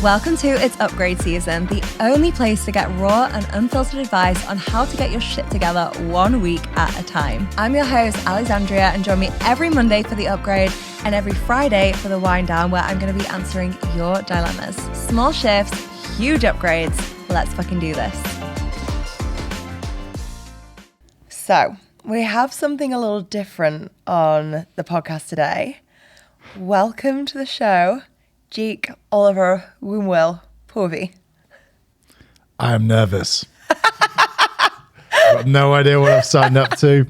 Welcome to It's Upgrade Season, the only place to get raw and unfiltered advice on how to get your shit together 1 week at a time. I'm your host, Alexandria, and join me every Monday for The Upgrade and every Friday for The Wind Down, where I'm going to be answering your dilemmas. Small shifts, huge upgrades. Let's fucking do this. So, we have something a little different on the podcast today. Welcome to the show, Jake Oliver Wombwell-Povey. I am nervous. I've got no idea what I've signed up to.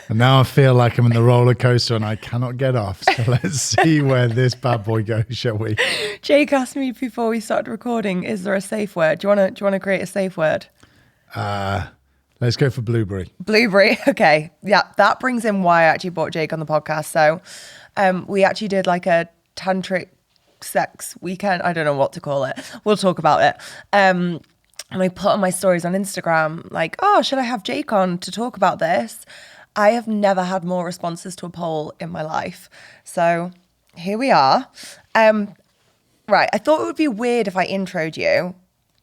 And now I feel like I'm in the roller coaster and I cannot get off. So let's see where this bad boy goes, shall we? Jake asked me before we started recording, is there a safe word? Do you want to create a safe word? Let's go for blueberry. Blueberry. Okay. Yeah, that brings in why I actually brought Jake on the podcast. So we actually did like a tantric sex weekend. I don't know what to call it. We'll talk about it. And I put on my stories on Instagram like, oh, should I have Jake on to talk about this? I have never had more responses to a poll in my life. So here we are. Right. I thought it would be weird if I introed you.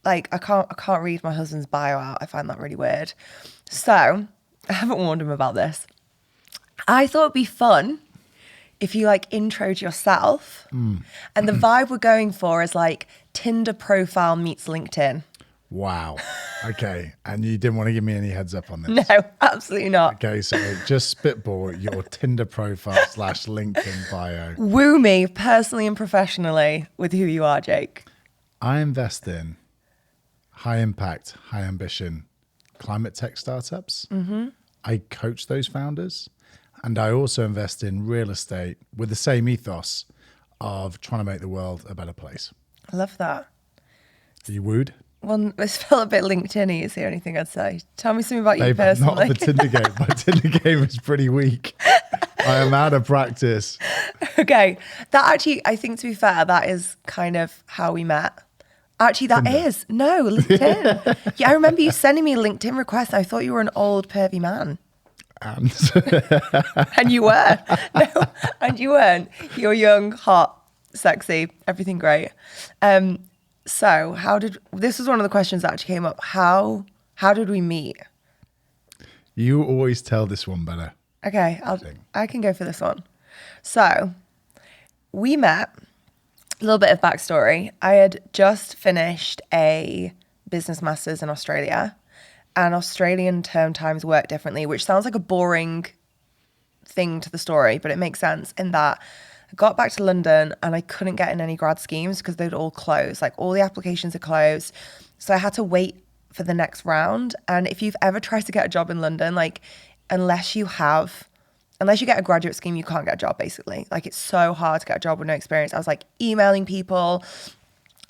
Like, I can't read my husband's bio out. I find that really weird. So I haven't warned him about this. I thought it'd be fun if you like introed yourself. And the vibe we're going for is like Tinder profile meets LinkedIn. Wow. Okay. And you didn't want to give me any heads up on this? No, absolutely not. Okay. So just spitball your Tinder profile / LinkedIn bio. Woo me personally and professionally with who you are, Jake. I invest in high impact, high ambition climate tech startups. I coach those founders. And I also invest in real estate with the same ethos of trying to make the world a better place. I love that. Are you wooed? Well, it's felt a bit LinkedIn-y is the only thing I'd say. Tell me something about you personally. Not the Tinder game. My Tinder game is pretty weak. I am out of practice. Okay. That actually, I think to be fair, that is kind of how we met. Actually, that Tinder. is. No, LinkedIn. Yeah, I remember you sending me a LinkedIn request. I thought you were an old pervy man. And And you were. No, and you weren't. You're young, hot, sexy, everything great. So this was one of the questions that actually came up. How did we meet? you always tell this one better. Okay, I can go for this one. So we met, a little bit of backstory. I had just finished a business master's in Australia, and Australian term times work differently, which sounds like a boring thing to the story, but it makes sense in that I got back to London and I couldn't get in any grad schemes because they'd all closed. Like all the applications are closed. So I had to wait for the next round. And if you've ever tried to get a job in London, like unless you get a graduate scheme, you can't get a job basically. Like it's so hard to get a job with no experience. I was like emailing people.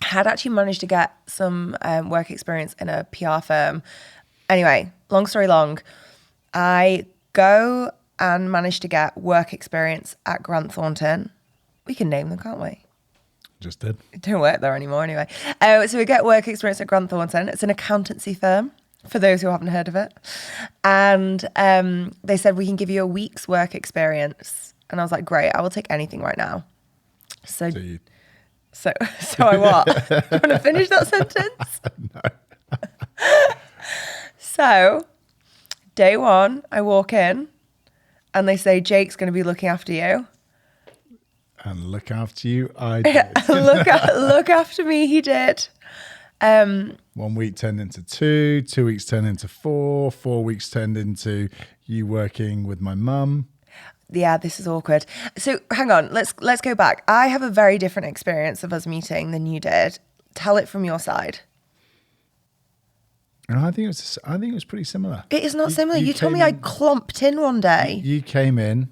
Had actually managed to get some work experience in a PR firm. Anyway, long story long, I go and managed to get work experience at Grant Thornton. We can name them, can't we? Just did. It don't work there anymore anyway. So we get work experience at Grant Thornton. It's an accountancy firm, for those who haven't heard of it. And they said, we can give you a week's work experience. And I was like, great, I will take anything right now. So I what? Do you want to finish that sentence? No. So, day one, I walk in and they say, Jake's going to be looking after you. And look after you, I did. Look after me, he did. 1 week turned into 2, 2 weeks turned into 4, 4 weeks turned into you working with my mum. Yeah, this is awkward. So hang on, let's go back. I have a very different experience of us meeting than you did. Tell it from your side. And I think it was pretty similar. It is not similar. You told me I clumped in one day. You came in,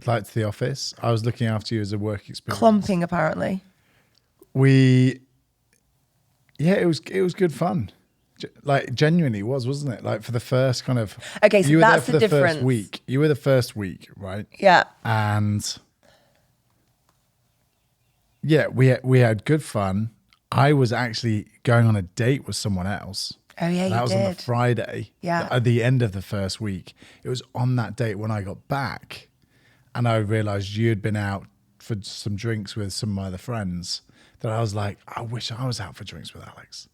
like to the office. I was looking after you as a work experience. Clumping, apparently. It was good fun. Like genuinely was, wasn't it? Like for the first kind of. Okay, so you were that's there for the first difference. week. You were the first week, right? Yeah. And yeah, we had good fun. I was actually going on a date with someone else. Oh yeah, that was on the Friday. Yeah. At the end of the first week. It was on that date when I got back and I realized you'd been out for some drinks with some of my other friends that I was like, I wish I was out for drinks with Alex.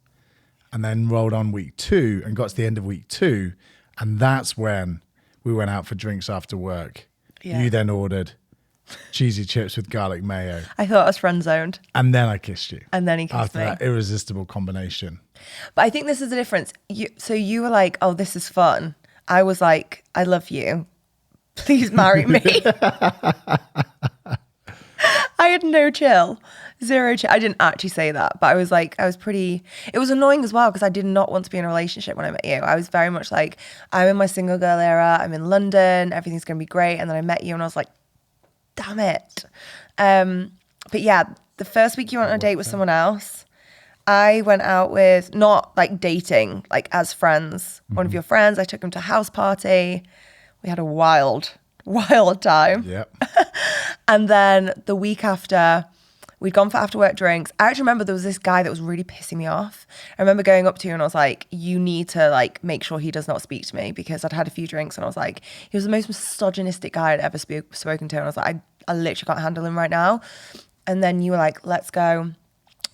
And then rolled on week 2 and got to the end of week 2. And that's when we went out for drinks after work. Yeah. You then ordered cheesy chips with garlic mayo. I thought I was friend zoned. And then I kissed you. And then he kissed after me. that irresistible combination. But I think this is the difference. So you were like, oh, this is fun. I was like, I love you. Please marry me. I had no chill. Zero chill. I didn't actually say that, but I was like, it was annoying as well because I did not want to be in a relationship when I met you. I was very much like, I'm in my single girl era. I'm in London. Everything's going to be great. And then I met you and I was like, damn it. But yeah, the first week you went on a date with someone else. I went out with, not like dating, like as friends. One of your friends, I took him to a house party. We had a wild time. Yep. And then the week after, we'd gone for after work drinks. I actually remember there was this guy that was really pissing me off. I remember going up to you and I was like, you need to like make sure he does not speak to me, because I'd had a few drinks and I was like, he was the most misogynistic guy I'd ever spoken to. And I was like, I literally can't handle him right now. And then you were like, let's go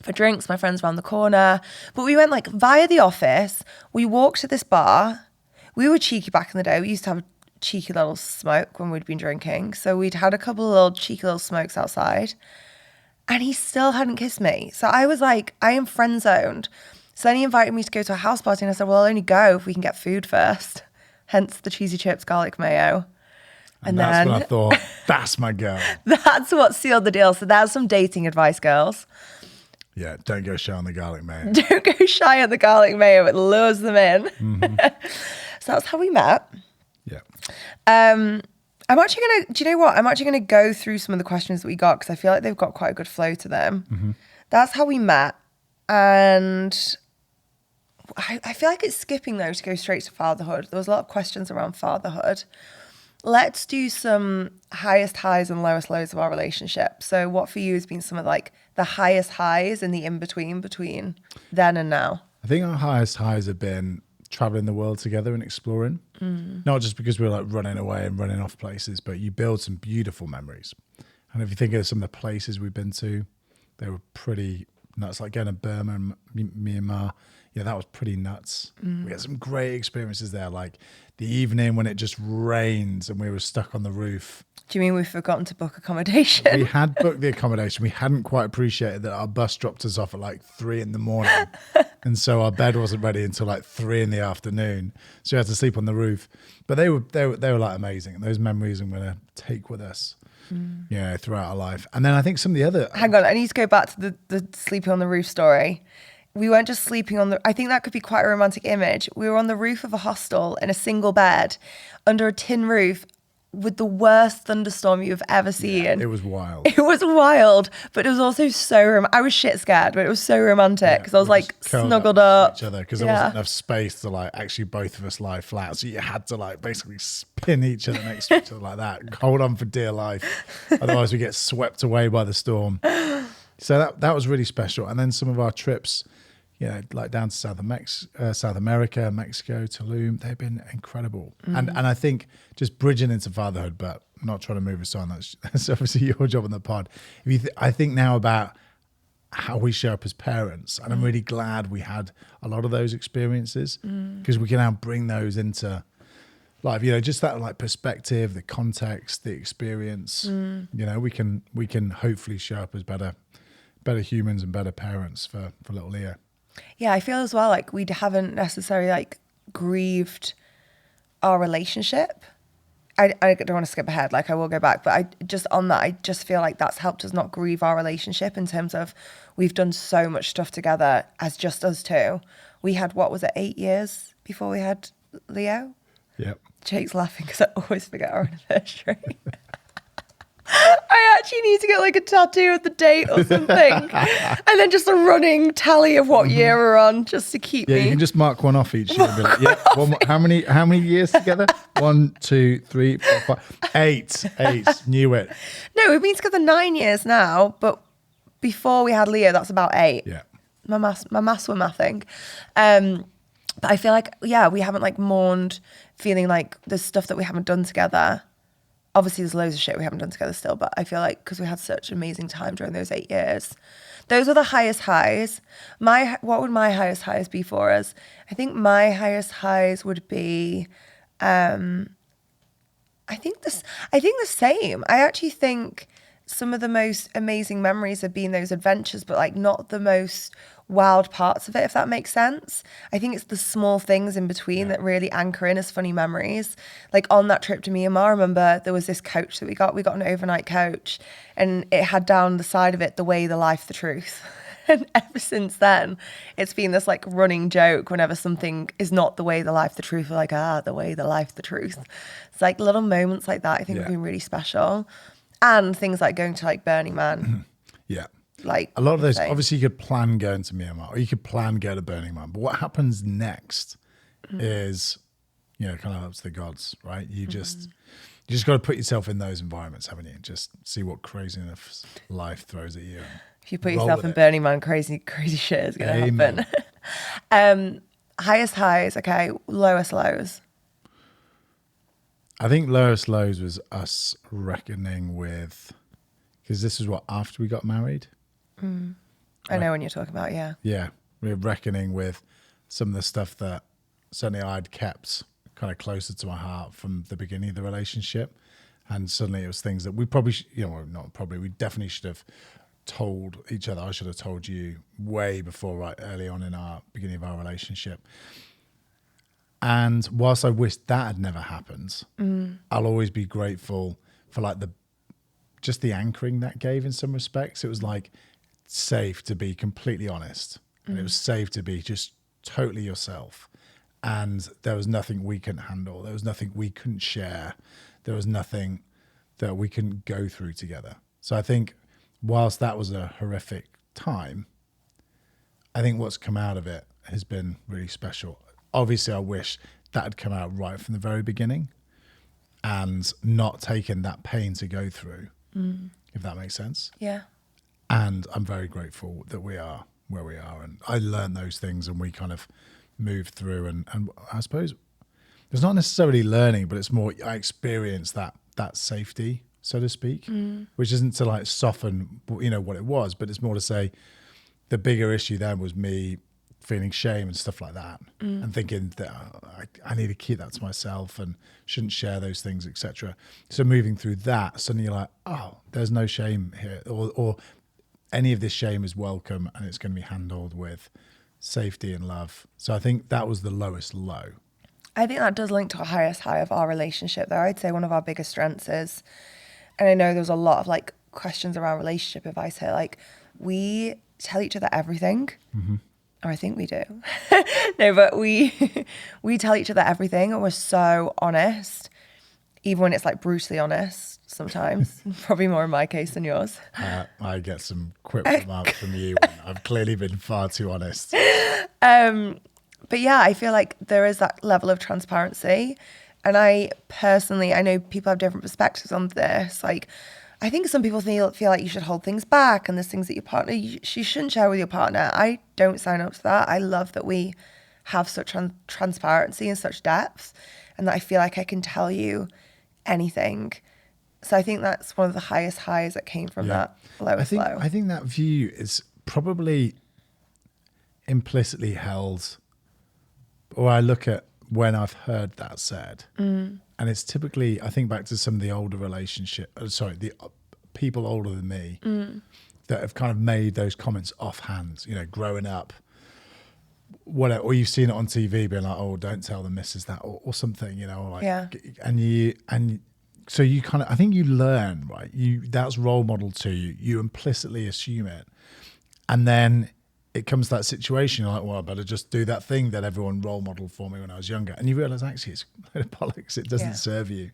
for drinks. My friend's around the corner. But we went like via the office. We walked to this bar. We were cheeky back in the day. We used to have a cheeky little smoke when we'd been drinking. So we'd had a couple of little cheeky little smokes outside. And he still hadn't kissed me. So I was like, I am friend zoned. So then he invited me to go to a house party. And I said, well, I'll only go if we can get food first. Hence the cheesy chips, garlic mayo. And that's when I thought, that's my girl. That's what sealed the deal. So that's some dating advice, girls. Yeah, don't go shy on the garlic mayo. Don't go shy on the garlic mayo. It lures them in. Mm-hmm. So that's how we met. Yeah. I'm actually going to, do you know what? I'm actually going to go through some of the questions that we got because I feel like they've got quite a good flow to them. Mm-hmm. That's how we met. And I feel like it's skipping though to go straight to fatherhood. There was a lot of questions around fatherhood. Let's do some highest highs and lowest lows of our relationship. So what for you has been some of like the highest highs and the in-between between then and now? I think our highest highs have been traveling the world together and exploring. Not just because we're like running away and running off places, but you build some beautiful memories. And if you think of some of the places we've been to, they were pretty nuts. Like going to Burma and Myanmar. Yeah, that was pretty nuts. We had some great experiences there. Like the evening when it just rained and we were stuck on the roof. Do you mean we've forgotten to book accommodation? We had booked the accommodation. We hadn't quite appreciated that our bus dropped us off at like 3 a.m. And so our bed wasn't ready until like 3 p.m. So we had to sleep on the roof. But they were like amazing. And those memories I'm going to take with us, you know, throughout our life. And then I think some of the other... Hang on, I need to go back to the sleeping on the roof story. We weren't just sleeping on the... I think that could be quite a romantic image. We were on the roof of a hostel in a single bed under a tin roof with the worst thunderstorm you've ever seen. Yeah, it was wild. It was wild, but it was also so... I was shit scared, but it was so romantic because I was like snuggled up. Each other because there wasn't enough space to like actually both of us lie flat. So you had to like basically spin each other next to each other like that. Hold on for dear life. Otherwise we get swept away by the storm. So that was really special. And then some of our trips... Yeah, like down to South America, Mexico, Tulum, they've been incredible. And I think just bridging into fatherhood, but not trying to move us on. That's obviously your job on the pod. I think now about how we show up as parents, and I'm really glad we had a lot of those experiences because we can now bring those into life. You know, just that like perspective, the context, the experience. You know, we can hopefully show up as better humans and better parents for little Leah. Yeah, I feel as well like we haven't necessarily like grieved our relationship. I don't want to skip ahead, like I will go back, but I just feel like that's helped us not grieve our relationship in terms of we've done so much stuff together as just us two. We had, 8 years before we had Leo? Yep. Jake's laughing because I always forget our anniversary. I actually need to get like a tattoo of the date or something. And then just a running tally of what year we're on just to keep me. Yeah, you can just mark one off each year. And be like, yeah, one more. How many years together? 1, 2, 3, 4, 5, 8. Knew it. No, we've been together 9 years now, but before we had Leo, that's about 8. Yeah. My maths were mathing. But I feel like, yeah, we haven't like mourned feeling like there's stuff that we haven't done together. obviously there's loads of shit we haven't done together still, but I feel like because we had such an amazing time during those 8 years, those are the highest highs. What would my highest highs be for us? I think my highest highs would be, I think the same. I actually think some of the most amazing memories have been those adventures, but like not the most wild parts of it, if that makes sense. I think it's the small things in between that really anchor in as funny memories. Like on that trip to Myanmar, I remember there was this coach that we got an overnight coach, and it had down the side of it, the way, the life, the truth. And ever since then, it's been this like running joke whenever something is not the way, the life, the truth, we're like, the way, the life, the truth. It's like little moments like that I think have been really special. And things like going to like Burning Man. Yeah. Like a lot of those, obviously you could plan going to Myanmar or you could plan go to Burning Man. But what happens next is, you know, kind of up to the gods, right? You just got to put yourself in those environments, haven't you? Just see what craziness life throws at you. If you put yourself in Burning Man, crazy shit is going to happen. Highest highs, okay. Lowest lows. I think lowest lows was us reckoning with, because this is what, after we got married? I know when you're talking about, Yeah, we were reckoning with some of the stuff that certainly I'd kept kind of closer to my heart from the beginning of the relationship. And suddenly it was things that we probably, we definitely should have told each other. I should have told you way before, right early on in our beginning of our relationship. And whilst I wish that had never happened, I'll always be grateful for like just the anchoring that gave in some respects. It was like safe to be completely honest. And it was safe to be just totally yourself. And there was nothing we couldn't handle. There was nothing we couldn't share. There was nothing that we couldn't go through together. So I think whilst that was a horrific time, I think what's come out of it has been really special. Obviously, I wish that had come out right from the very beginning and not taken that pain to go through, if that makes sense. Yeah. And I'm very grateful that we are where we are. And I learned those things and we kind of moved through. And I suppose it's not necessarily learning, but it's more I experienced that safety, so to speak, which isn't to like soften, what it was, but it's more to say the bigger issue then was me feeling shame and stuff like that and thinking that I need to keep that to myself and shouldn't share those things, etc. So moving through that, suddenly you're like, oh, there's no shame here, or any of this shame is welcome and it's going to be handled with safety and love. So I think that was the lowest low. I think that does link to a highest high of our relationship though. I'd say one of our biggest strengths is, and I know there's a lot of like questions around relationship advice here, like we tell each other everything. Or I think we do. No, but we tell each other everything and we're so honest, even when it's like brutally honest sometimes. Probably more in my case than yours. I get some quick remarks from you when I've clearly been far too honest. But yeah, I feel like there is that level of transparency. And I know people have different perspectives on this. Like, I think some people feel like you should hold things back and there's things that your partner, you shouldn't share with your partner. I don't sign up to that. I love that we have such transparency and such depth and that I feel like I can tell you anything. So I think that's one of the highest highs that came from that lowest low. I think that view is probably implicitly held, or I look at when I've heard that said, and it's typically, I think back to some of the older the people older than me that have kind of made those comments offhand, growing up, whatever, or you've seen it on TV being like, oh, don't tell the missus that or something, or like, and so you kind of, I think you learn, right? That's role model to you. You implicitly assume it. And then it comes to that situation, you're like, well, I better just do that thing that everyone role modeled for me when I was younger. And you realize actually it's bollocks. It doesn't serve you,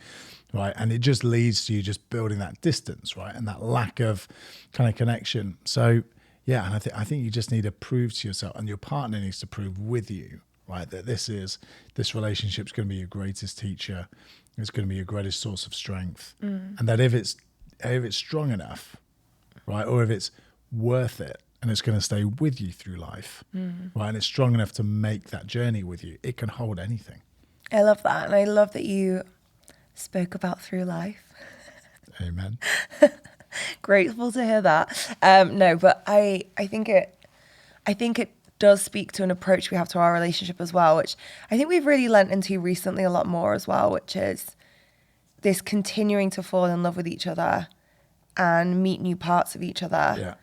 right? And it just leads to you just building that distance, right? And that lack of kind of connection. So yeah, and I think you just need to prove to yourself, and your partner needs to prove with you, right, that this relationship's going to be your greatest teacher. It's going to be your greatest source of strength. And that if it's strong enough, right, or if it's worth it, and it's going to stay with you through life, right? And it's strong enough to make that journey with you. It can hold anything. I love that. And I love that you spoke about through life. Amen. Grateful to hear that. No, but I think it does speak to an approach we have to our relationship as well, which I think we've really lent into recently a lot more as well, which is this continuing to fall in love with each other and meet new parts of each other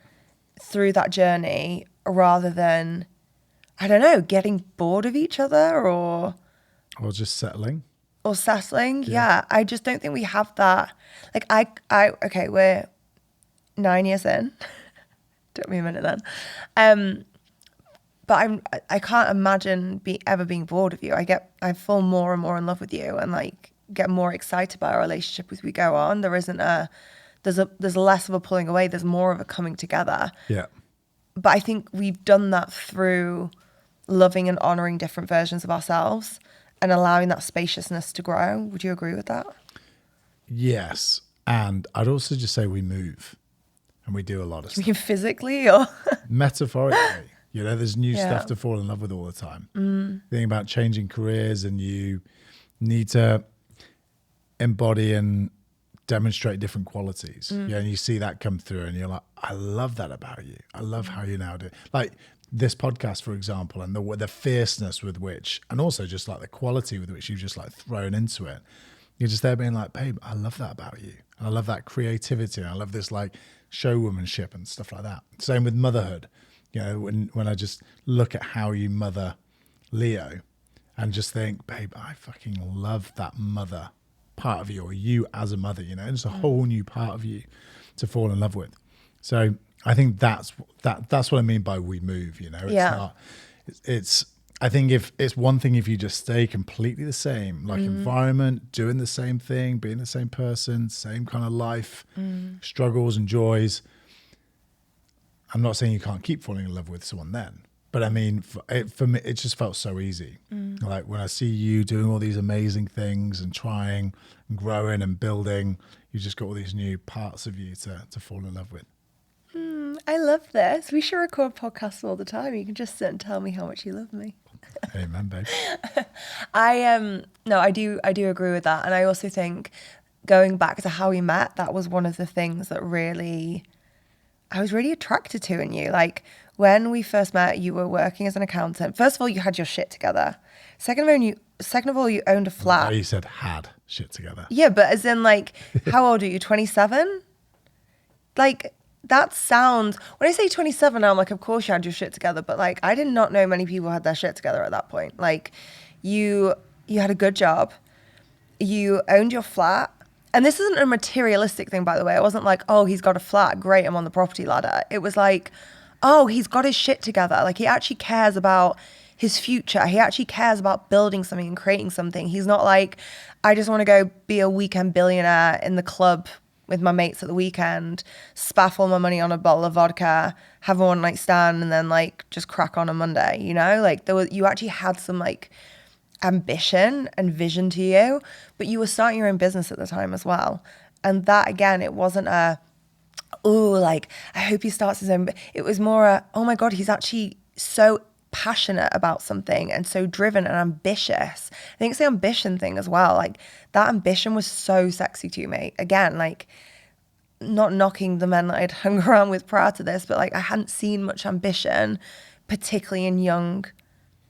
through that journey, rather than, I don't know, getting bored of each other or just settling. Or settling. Yeah. I just don't think we have that. Like okay, we're 9 years in. Took me a minute then. But I can't imagine ever being bored of you. I fall more and more in love with you, and like get more excited by our relationship as we go on. There's less of a pulling away. There's more of a coming together. Yeah. But I think we've done that through loving and honoring different versions of ourselves and allowing that spaciousness to grow. Would you agree with that? Yes. And I'd also just say we move and we do a lot of stuff. You mean physically or? Metaphorically. There's new stuff to fall in love with all the time. Think about changing careers, and you need to embody and demonstrate different qualities. And you see that come through and you're like, I love that about you. I love how you now do. Like this podcast, for example, and the fierceness with which, and also just like the quality with which you've just like thrown into it. You're just there being like, babe, I love that about you. And I love that creativity. And I love this like showwomanship and stuff like that. Same with motherhood. When I just look at how you mother Leo and just think, babe, I fucking love that mother part of you, or you as a mother, it's a whole new part of you to fall in love with. So I think that's what I mean by we move, I think if it's one thing if you just stay completely the same, like environment, doing the same thing, being the same person, same kind of life, struggles and joys. I'm not saying you can't keep falling in love with someone then, but I mean, for me, it just felt so easy. Like when I see you doing all these amazing things and trying and growing and building, you just got all these new parts of you to fall in love with. I love this. We should record podcasts all the time. You can just sit and tell me how much you love me. Amen, babe. I do agree with that. And I also think going back to how we met, that was one of the things that I was really attracted to in you. Like when we first met, you were working as an accountant. First of all, you had your shit together. Second of all, you owned a flat. Oh, you said had shit together. Yeah, but as in like, how old are you? 27? Like that sounds, when I say 27, I'm like, of course you had your shit together. But like, I did not know many people had their shit together at that point. Like you had a good job. You owned your flat. And this isn't a materialistic thing, by the way. It wasn't like, oh, he's got a flat. Great, I'm on the property ladder. It was like, oh, he's got his shit together. Like he actually cares about his future. He actually cares about building something and creating something. He's not like, I just want to go be a weekend billionaire in the club with my mates at the weekend, spaff all my money on a bottle of vodka, have a one night stand, and then like just crack on Monday, Like you actually had some like ambition and vision to you, but you were starting your own business at the time as well. And that, again, it wasn't I hope he starts his own. It was more oh my God, he's actually so passionate about something and so driven and ambitious. I think it's the ambition thing as well. Like that ambition was so sexy to me. Again, like not knocking the men that I'd hung around with prior to this, but like I hadn't seen much ambition, particularly in young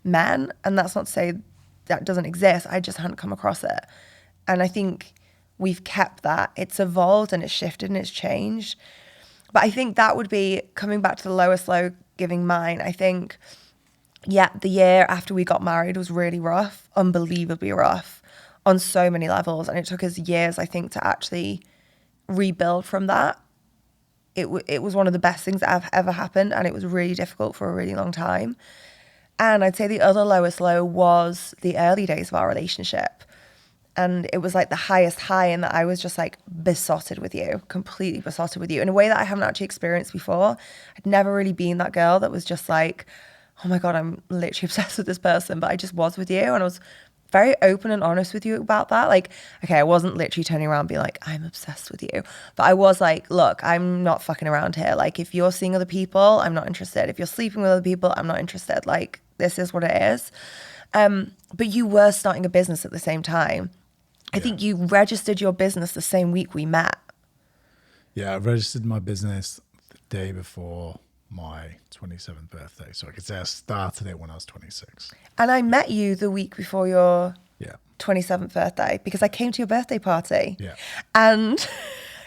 men. And that's not to say that doesn't exist. I just hadn't come across it. And I think we've kept that. It's evolved and it's shifted and it's changed. But I think that would be coming back to the lowest low, giving mine. I think, the year after we got married was really rough, unbelievably rough on so many levels. And it took us years, I think, to actually rebuild from that. It was one of the best things that have ever happened. And it was really difficult for a really long time. And I'd say the other lowest low was the early days of our relationship. And it was like the highest high in that I was just like besotted with you, completely besotted with you in a way that I haven't actually experienced before. I'd never really been that girl that was just like, oh my God, I'm literally obsessed with this person. But I just was with you. And I was very open and honest with you about that. Like, okay, I wasn't literally turning around and being like, I'm obsessed with you. But I was like, look, I'm not fucking around here. Like, if you're seeing other people, I'm not interested. If you're sleeping with other people, I'm not interested. Like, this is what it is. But you were starting a business at the same time. I think you registered your business the same week we met. Yeah, I registered my business the day before my 27th birthday. So I could say I started it when I was 26. And I met you the week before your Yeah. 27th birthday because I came to your birthday party. Yeah. And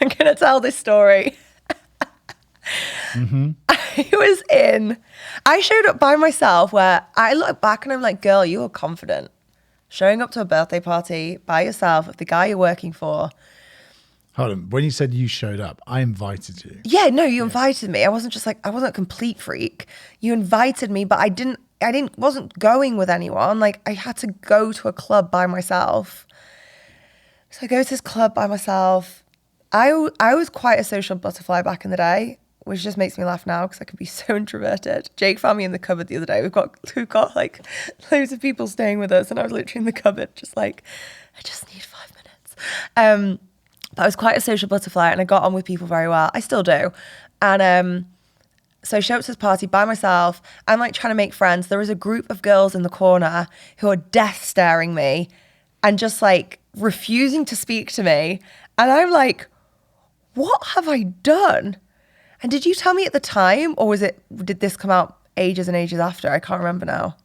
I'm going to tell this story. I showed up by myself where I look back and I'm like, girl, you were confident. Showing up to a birthday party by yourself with the guy you're working for. Hold on. When you said you showed up, I invited you. Yeah, no, you invited me. I wasn't a complete freak. You invited me, but I wasn't going with anyone. Like I had to go to a club by myself. So I go to this club by myself. I was quite a social butterfly back in the day, which just makes me laugh now because I could be so introverted. Jake found me in the cupboard the other day. We've got like loads of people staying with us, and I was literally in the cupboard just like, I just need 5 minutes. But I was quite a social butterfly and I got on with people very well. I still do. And so I show up to this party by myself. I'm like trying to make friends. There is a group of girls in the corner who are death staring me and just like refusing to speak to me. And I'm like, what have I done? And did you tell me at the time, or did this come out ages and ages after? I can't remember now.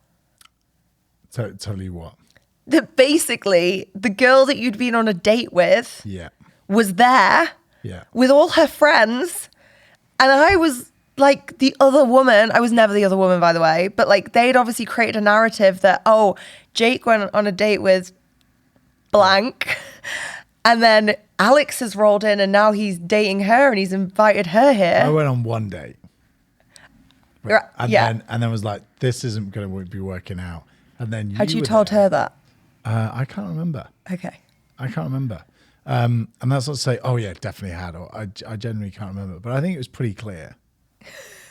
Tell you what. That basically the girl that you'd been on a date with was there with all her friends. And I was like the other woman. I was never the other woman, by the way. But like they'd obviously created a narrative that, oh, Jake went on a date with blank. And then Alex has rolled in and now he's dating her and he's invited her here. I went on one date. And then was like, this isn't going to be working out. And then had you told her that? I can't remember. Okay. I can't remember. And that's not to say, oh yeah, definitely had. Or I genuinely can't remember. But I think it was pretty clear.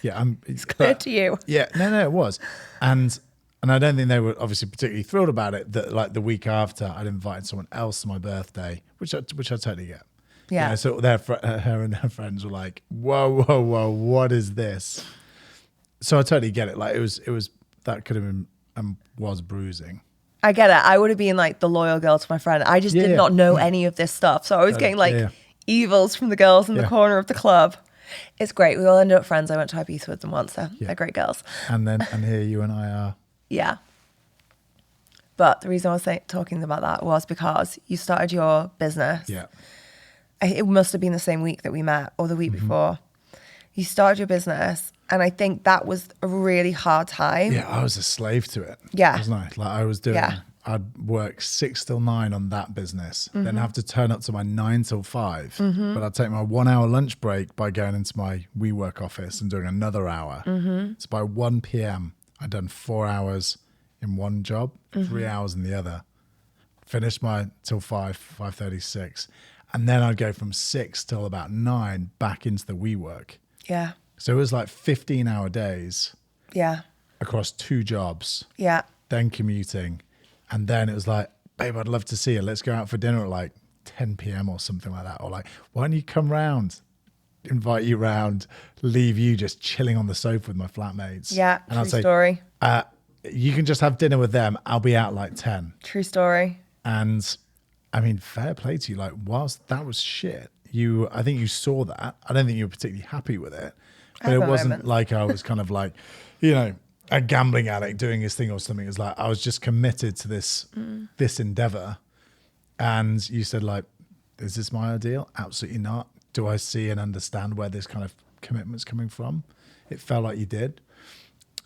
Yeah, it's clear to you. Yeah, no, it was. And I don't think they were obviously particularly thrilled about it that like the week after I'd invited someone else to my birthday, which I totally get. Yeah. You know, so her and her friends were like, whoa, what is this? So I totally get it. Like it was that could have been was bruising. I get it. I would have been like the loyal girl to my friend. I just did not know any of this stuff. So I was getting like evils from the girls in the corner of the club. It's great. We all ended up friends. I went to Ibiza with them once. They're great girls. And here you and I are. Yeah. But the reason I was talking about that was because you started your business. Yeah. It must have been the same week that we met or the week before. You started your business. And I think that was a really hard time. Yeah, I was a slave to it. Yeah. Wasn't I? Like I was doing, I'd work 6 till 9 on that business, then have to turn up to my 9 till 5. But I'd take my 1 hour lunch break by going into my WeWork office and doing another hour. So by 1 p.m., I'd done 4 hours in one job, 3 hours in the other. Finished my till 5:36. And then I'd go from 6 till about 9 back into the WeWork. Yeah. So it was like 15-hour days. Yeah. Across 2 jobs. Yeah. Then commuting. And then it was like, babe, I'd love to see you. Let's go out for dinner at like 10 p.m. or something like that. Or like, why don't you come round? Invite you round, leave you just chilling on the sofa with my flatmates. Yeah, and true story. You can just have dinner with them. I'll be out like 10. True story. And I mean, fair play to you. Like, whilst that was shit, I think you saw that. I don't think you were particularly happy with it. But it wasn't like I was kind of like, you know, a gambling addict doing his thing or something. It's like I was just committed to this endeavor. And you said like, is this my ideal? Absolutely not. Do I see and understand where this kind of commitment's coming from? It felt like you did.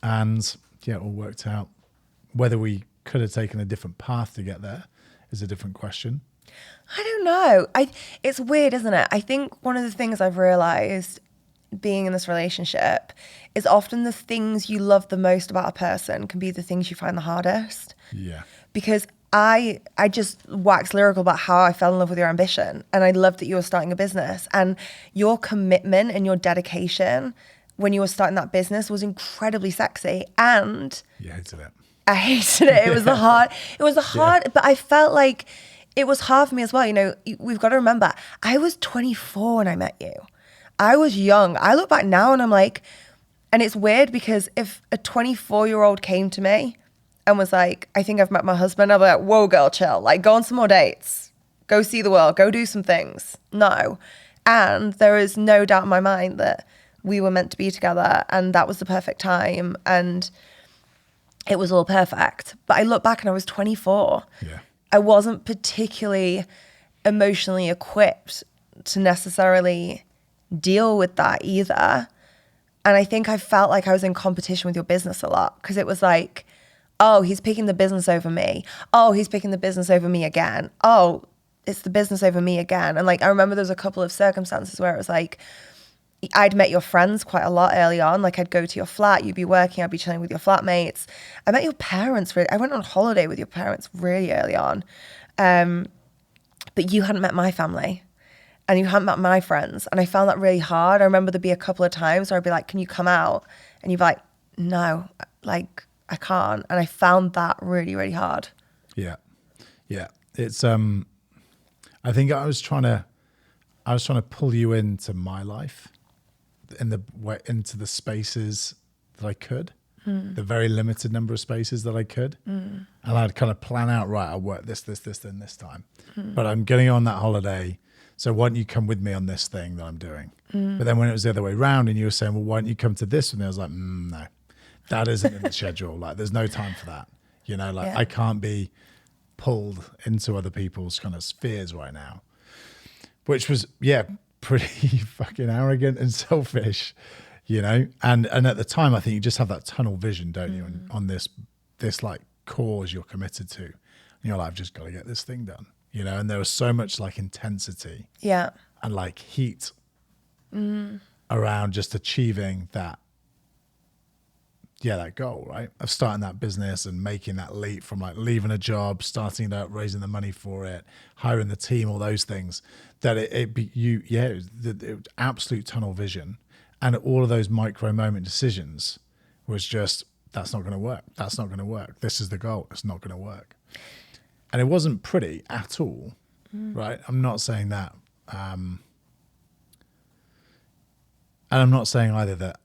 And yeah, it all worked out. Whether we could have taken a different path to get there is a different question. I don't know. It's weird, isn't it? I think one of the things I've realized being in this relationship is often the things you love the most about a person can be the things you find the hardest. Yeah. Because I just wax lyrical about how I fell in love with your ambition, and I loved that you were starting a business, and your commitment and your dedication when you were starting that business was incredibly sexy. And you hated it. I hated it. It was but I felt like it was hard for me as well. You know, we've got to remember, I was 24 when I met you. I was young. I look back now and I'm like, and it's weird because if a 24-year-old came to me and was like, I think I've met my husband, I'll be like, whoa, girl, chill. Like, go on some more dates. go see the world, go do some things. No. And there is no doubt in my mind that we were meant to be together and that was the perfect time and it was all perfect. But I look back and I was 24. Yeah. I wasn't particularly emotionally equipped to necessarily deal with that either. And I think I felt like I was in competition with your business a lot because it was like, oh, he's picking the business over me. Oh, he's picking the business over me again. Oh, it's the business over me again. And like, I remember there was a couple of circumstances where it was like, I'd met your friends quite a lot early on. Like I'd go to your flat, you'd be working, I'd be chilling with your flatmates. I met your parents. I went on holiday with your parents really early on. But you hadn't met my family and you hadn't met my friends. And I found that really hard. I remember there'd be a couple of times where I'd be like, can you come out? And you'd be like, no, like I can't. And I found that really, really hard. Yeah. Yeah. It's, I think I was trying to pull you into my life into the spaces that I could, the very limited number of spaces that I could. And I'd kind of plan out, right, I'll work this, then this time. But I'm getting on that holiday. So why don't you come with me on this thing that I'm doing? But then when it was the other way around and you were saying, well, why don't you come to this with me? I was like, no, that isn't in the schedule. Like there's no time for that. You know, like I can't be pulled into other people's kind of spheres right now, which was, pretty fucking arrogant and selfish, you know? And at the time, I think you just have that tunnel vision, don't you? On this like cause you're committed to. And you're like, I've just got to get this thing done, you know? And there was so much like intensity and like heat around just achieving that goal, right? Of starting that business and making that leap from like leaving a job, starting it up, raising the money for it, hiring the team, all those things, that it was the absolute tunnel vision. And all of those micro moment decisions was just, that's not going to work. That's not going to work. This is the goal. It's not going to work. And it wasn't pretty at all, right? I'm not saying that. And I'm not saying either that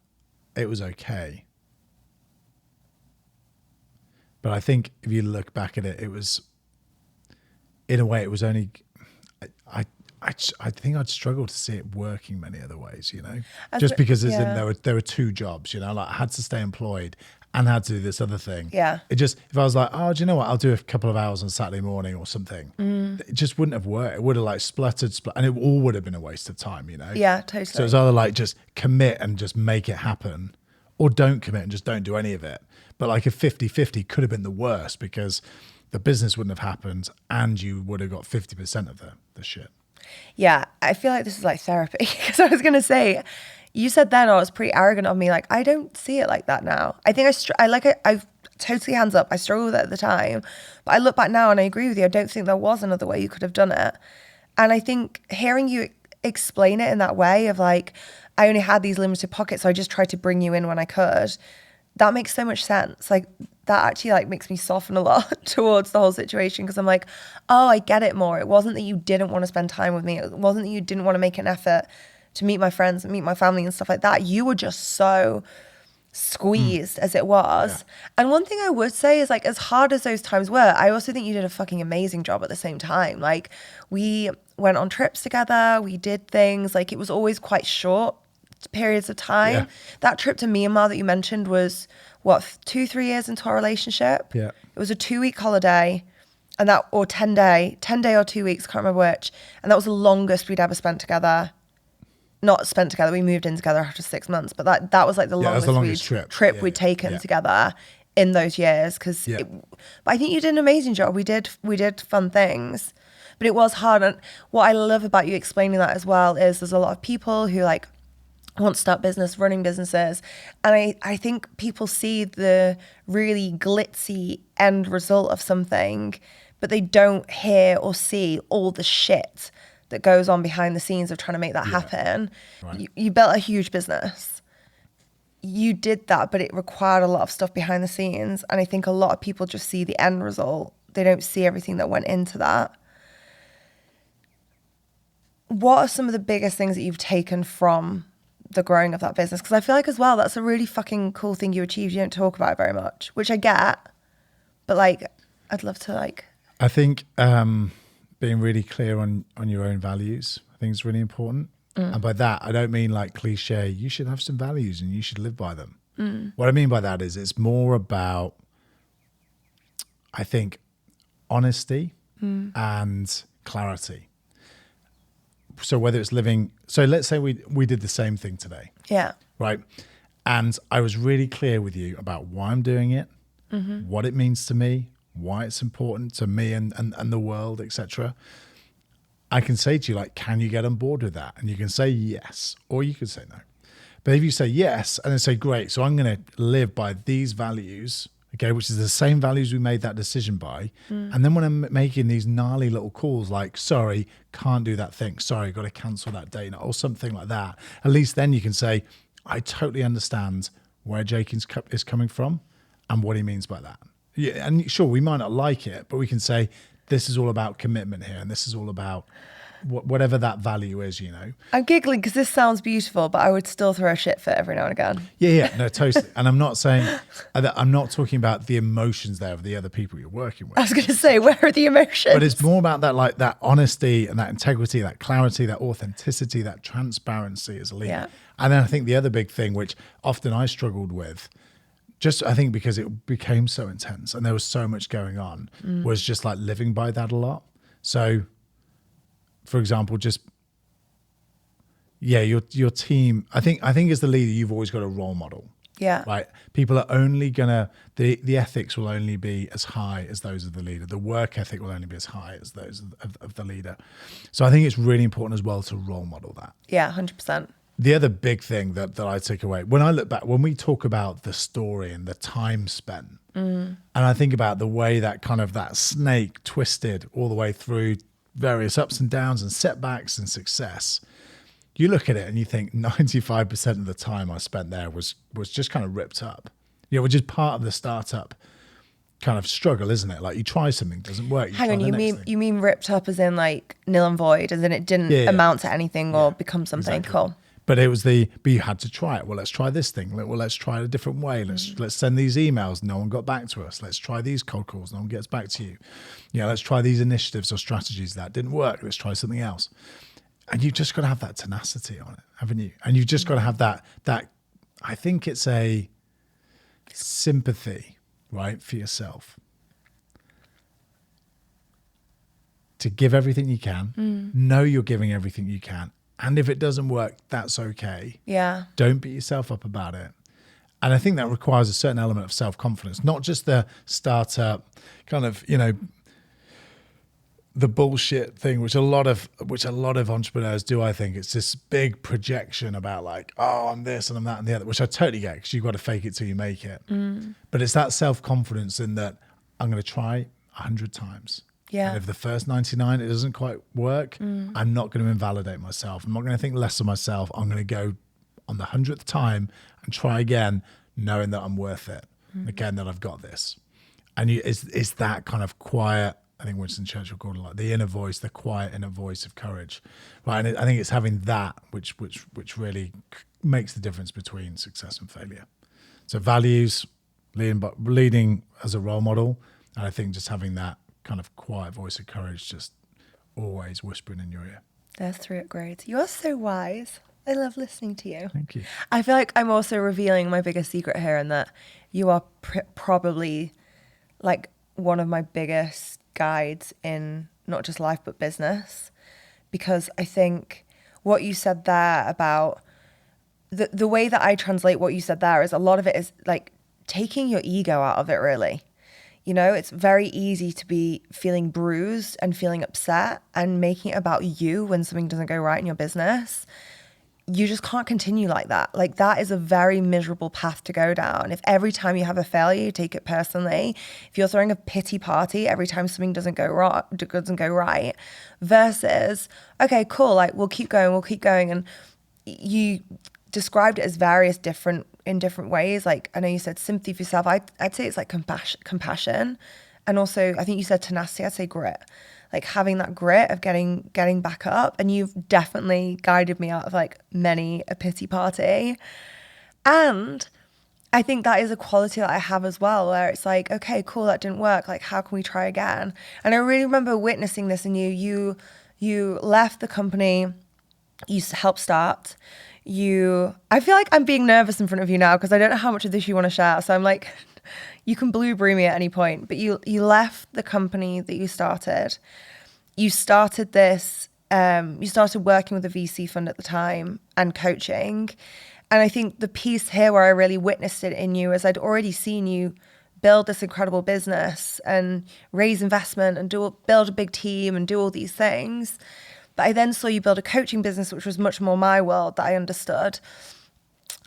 it was okay. But I think if you look back at it, it was, in a way, it was only, I think I'd struggle to see it working many other ways, you know, just because there were two jobs, you know, like I had to stay employed and had to do this other thing. Yeah. It just, if I was like, oh, do you know what? I'll do a couple of hours on Saturday morning or something. It just wouldn't have worked. It would have like spluttered, and it all would have been a waste of time, you know? Yeah, totally. So it's either like just commit and just make it happen, or don't commit and just don't do any of it. But like a 50-50 could have been the worst because the business wouldn't have happened and you would have got 50% of the shit. Yeah, I feel like this is like therapy because I was going to say, you said then I was pretty arrogant of me. Like, I don't see it like that now. I think I've totally hands up. I struggled with it at the time, but I look back now and I agree with you. I don't think there was another way you could have done it. And I think hearing you explain it in that way of like, I only had these limited pockets, so I just tried to bring you in when I could. That makes so much sense. Like that actually like makes me soften a lot towards the whole situation because I'm like, oh, I get it more. It wasn't that you didn't want to spend time with me. It wasn't that you didn't want to make an effort to meet my friends and meet my family and stuff like that. You were just so squeezed as it was. Yeah. And one thing I would say is like, as hard as those times were, I also think you did a fucking amazing job at the same time. Like we went on trips together, we did things, like it was always quite short periods of time. Yeah. That trip to Myanmar that you mentioned was what, 2-3 years into our relationship? Yeah. It was a 2-week holiday and that, or 10 day or 2 weeks, can't remember which. And that was the longest we'd ever spent together. Not spent together, we moved in together after 6 months, but that was like the longest trip we'd taken together in those years. Cause but I think you did an amazing job. We did fun things, but it was hard. And what I love about you explaining that as well is there's a lot of people who like want to start running businesses. And I think people see the really glitzy end result of something, but they don't hear or see all the shit that goes on behind the scenes of trying to make that happen. Right. You built a huge business. You did that, but it required a lot of stuff behind the scenes. And I think a lot of people just see the end result. They don't see everything that went into that. What are some of the biggest things that you've taken from the growing of that business? Because I feel like as well, that's a really fucking cool thing you achieved. You don't talk about it very much, which I get, but like, I'd love to like. I think being really clear on your own values, I think is really important. And by that, I don't mean like cliche, you should have some values and you should live by them. What I mean by that is it's more about, I think, honesty and clarity. So whether it's living, so let's say we did the same thing today. Yeah. Right. And I was really clear with you about why I'm doing it, what it means to me, why it's important to me and the world, etc. I can say to you, like, can you get on board with that? And you can say yes, or you could say no. But if you say yes, and then say, great, so I'm going to live by these values, okay, which is the same values we made that decision by. And then when I'm making these gnarly little calls like, sorry, can't do that thing. Sorry, got to cancel that date or something like that. At least then you can say, I totally understand where Jake is coming from and what he means by that. Yeah, and sure, we might not like it, but we can say, this is all about commitment here. And this is all about whatever that value is, you know. I'm giggling because this sounds beautiful, but I would still throw a shit fit every now and again. Yeah, no, totally. And I'm not saying, I'm not talking about the emotions there of the other people you're working with. I was going to say, where are the emotions? But it's more about that, like that honesty and that integrity, that clarity, that authenticity, that transparency as a leader. Yeah. And then I think the other big thing, which often I struggled with, just I think because it became so intense and there was so much going on, was just like living by that a lot. So, for example, just your team. I think as the leader, you've always got a role model. Yeah. Right. People are only gonna the ethics will only be as high as those of the leader. The work ethic will only be as high as those of the leader. So I think it's really important as well to role model that. Yeah, 100%. The other big thing that I take away when I look back, when we talk about the story and the time spent, and I think about the way that kind of that snake twisted all the way through various ups and downs and setbacks and success, you look at it and you think 95% of the time I spent there was just kind of ripped up. You know, which is part of the startup kind of struggle, isn't it? Like you try something, doesn't work. Hang on, you mean ripped up as in like nil and void, as in it didn't amount to anything or become something? Exactly. Cool. But it was but you had to try it. Well, let's try this thing. Well, let's try it a different way. Let's send these emails. No one got back to us. Let's try these cold calls. No one gets back to you. You know, let's try these initiatives or strategies that didn't work. Let's try something else. And you've just got to have that tenacity on it, haven't you? And you've just got to have that, I think it's a sympathy, right, for yourself. To give everything you can, know you're giving everything you can. And if it doesn't work, that's okay. Yeah. Don't beat yourself up about it. And I think that requires a certain element of self-confidence, not just the startup kind of, you know, the bullshit thing, which a lot of entrepreneurs do. I think it's this big projection about like, oh, I'm this and I'm that and the other, which I totally get because you've got to fake it till you make it. But it's that self-confidence in that I'm going to try 100 times. Yeah. And if the first 99, it doesn't quite work, I'm not going to invalidate myself. I'm not going to think less of myself. I'm going to go on the 100th time and try again, knowing that I'm worth it. Again, that I've got this. And it's that kind of quiet, I think Winston Churchill called it like the inner voice, the quiet inner voice of courage. Right. And I think it's having that which really makes the difference between success and failure. So values, leading as a role model. And I think just having that kind of quiet voice of courage, just always whispering in your ear. There's 3 upgrades. You are so wise. I love listening to you. Thank you. I feel like I'm also revealing my biggest secret here in that you are probably like one of my biggest guides in not just life but business, because I think what you said there about the way that I translate what you said there is a lot of it is like taking your ego out of it, really. You know, it's very easy to be feeling bruised and feeling upset and making it about you when something doesn't go right in your business. You just can't continue like that. Like that is a very miserable path to go down. If every time you have a failure, you take it personally, if you're throwing a pity party every time something doesn't go right, versus, okay, cool, like we'll keep going. And you described it as in different ways. Like I know you said sympathy for yourself. I'd say it's like compassion. And also I think you said tenacity. I'd say grit. Like having that grit of getting back up. And you've definitely guided me out of like many a pity party. And I think that is a quality that I have as well, where it's like, okay, cool, that didn't work. Like, how can we try again? And I really remember witnessing this in you. You left the company, you helped start. I feel like I'm being nervous in front of you now because I don't know how much of this you want to share. So I'm like, you can blueberry me at any point. But you left the company that you started. You started this. You started working with a VC fund at the time and coaching. And I think the piece here where I really witnessed it in you is I'd already seen you build this incredible business and raise investment and build a big team and do all these things. But I then saw you build a coaching business, which was much more my world that I understood.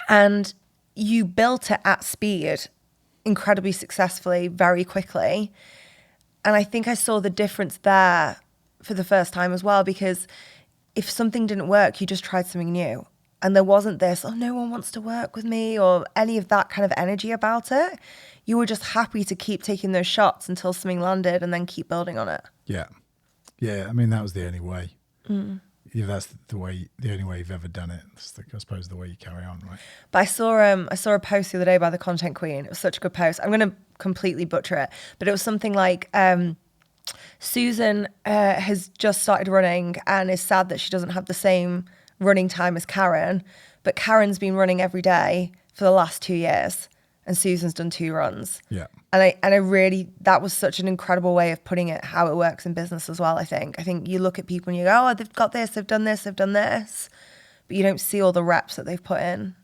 And you built it at speed, incredibly successfully, very quickly. And I think I saw the difference there for the first time as well, because if something didn't work, you just tried something new. And there wasn't this, oh, no one wants to work with me or any of that kind of energy about it. You were just happy to keep taking those shots until something landed and then keep building on it. Yeah. Yeah. I mean, that was the only way. Yeah, that's the only way you've ever done it. That's I suppose the way you carry on, right? But I saw a post the other day by the content queen. It was such a good post. I'm going to completely butcher it, but it was something like, Susan has just started running and is sad that she doesn't have the same running time as Karen, but Karen's been running every day for the last 2 years and Susan's done 2 runs. Yeah. And I really, that was such an incredible way of putting it, how it works in business as well. I think you look at people and you go, oh, they've got this, they've done this, but you don't see all the reps that they've put in.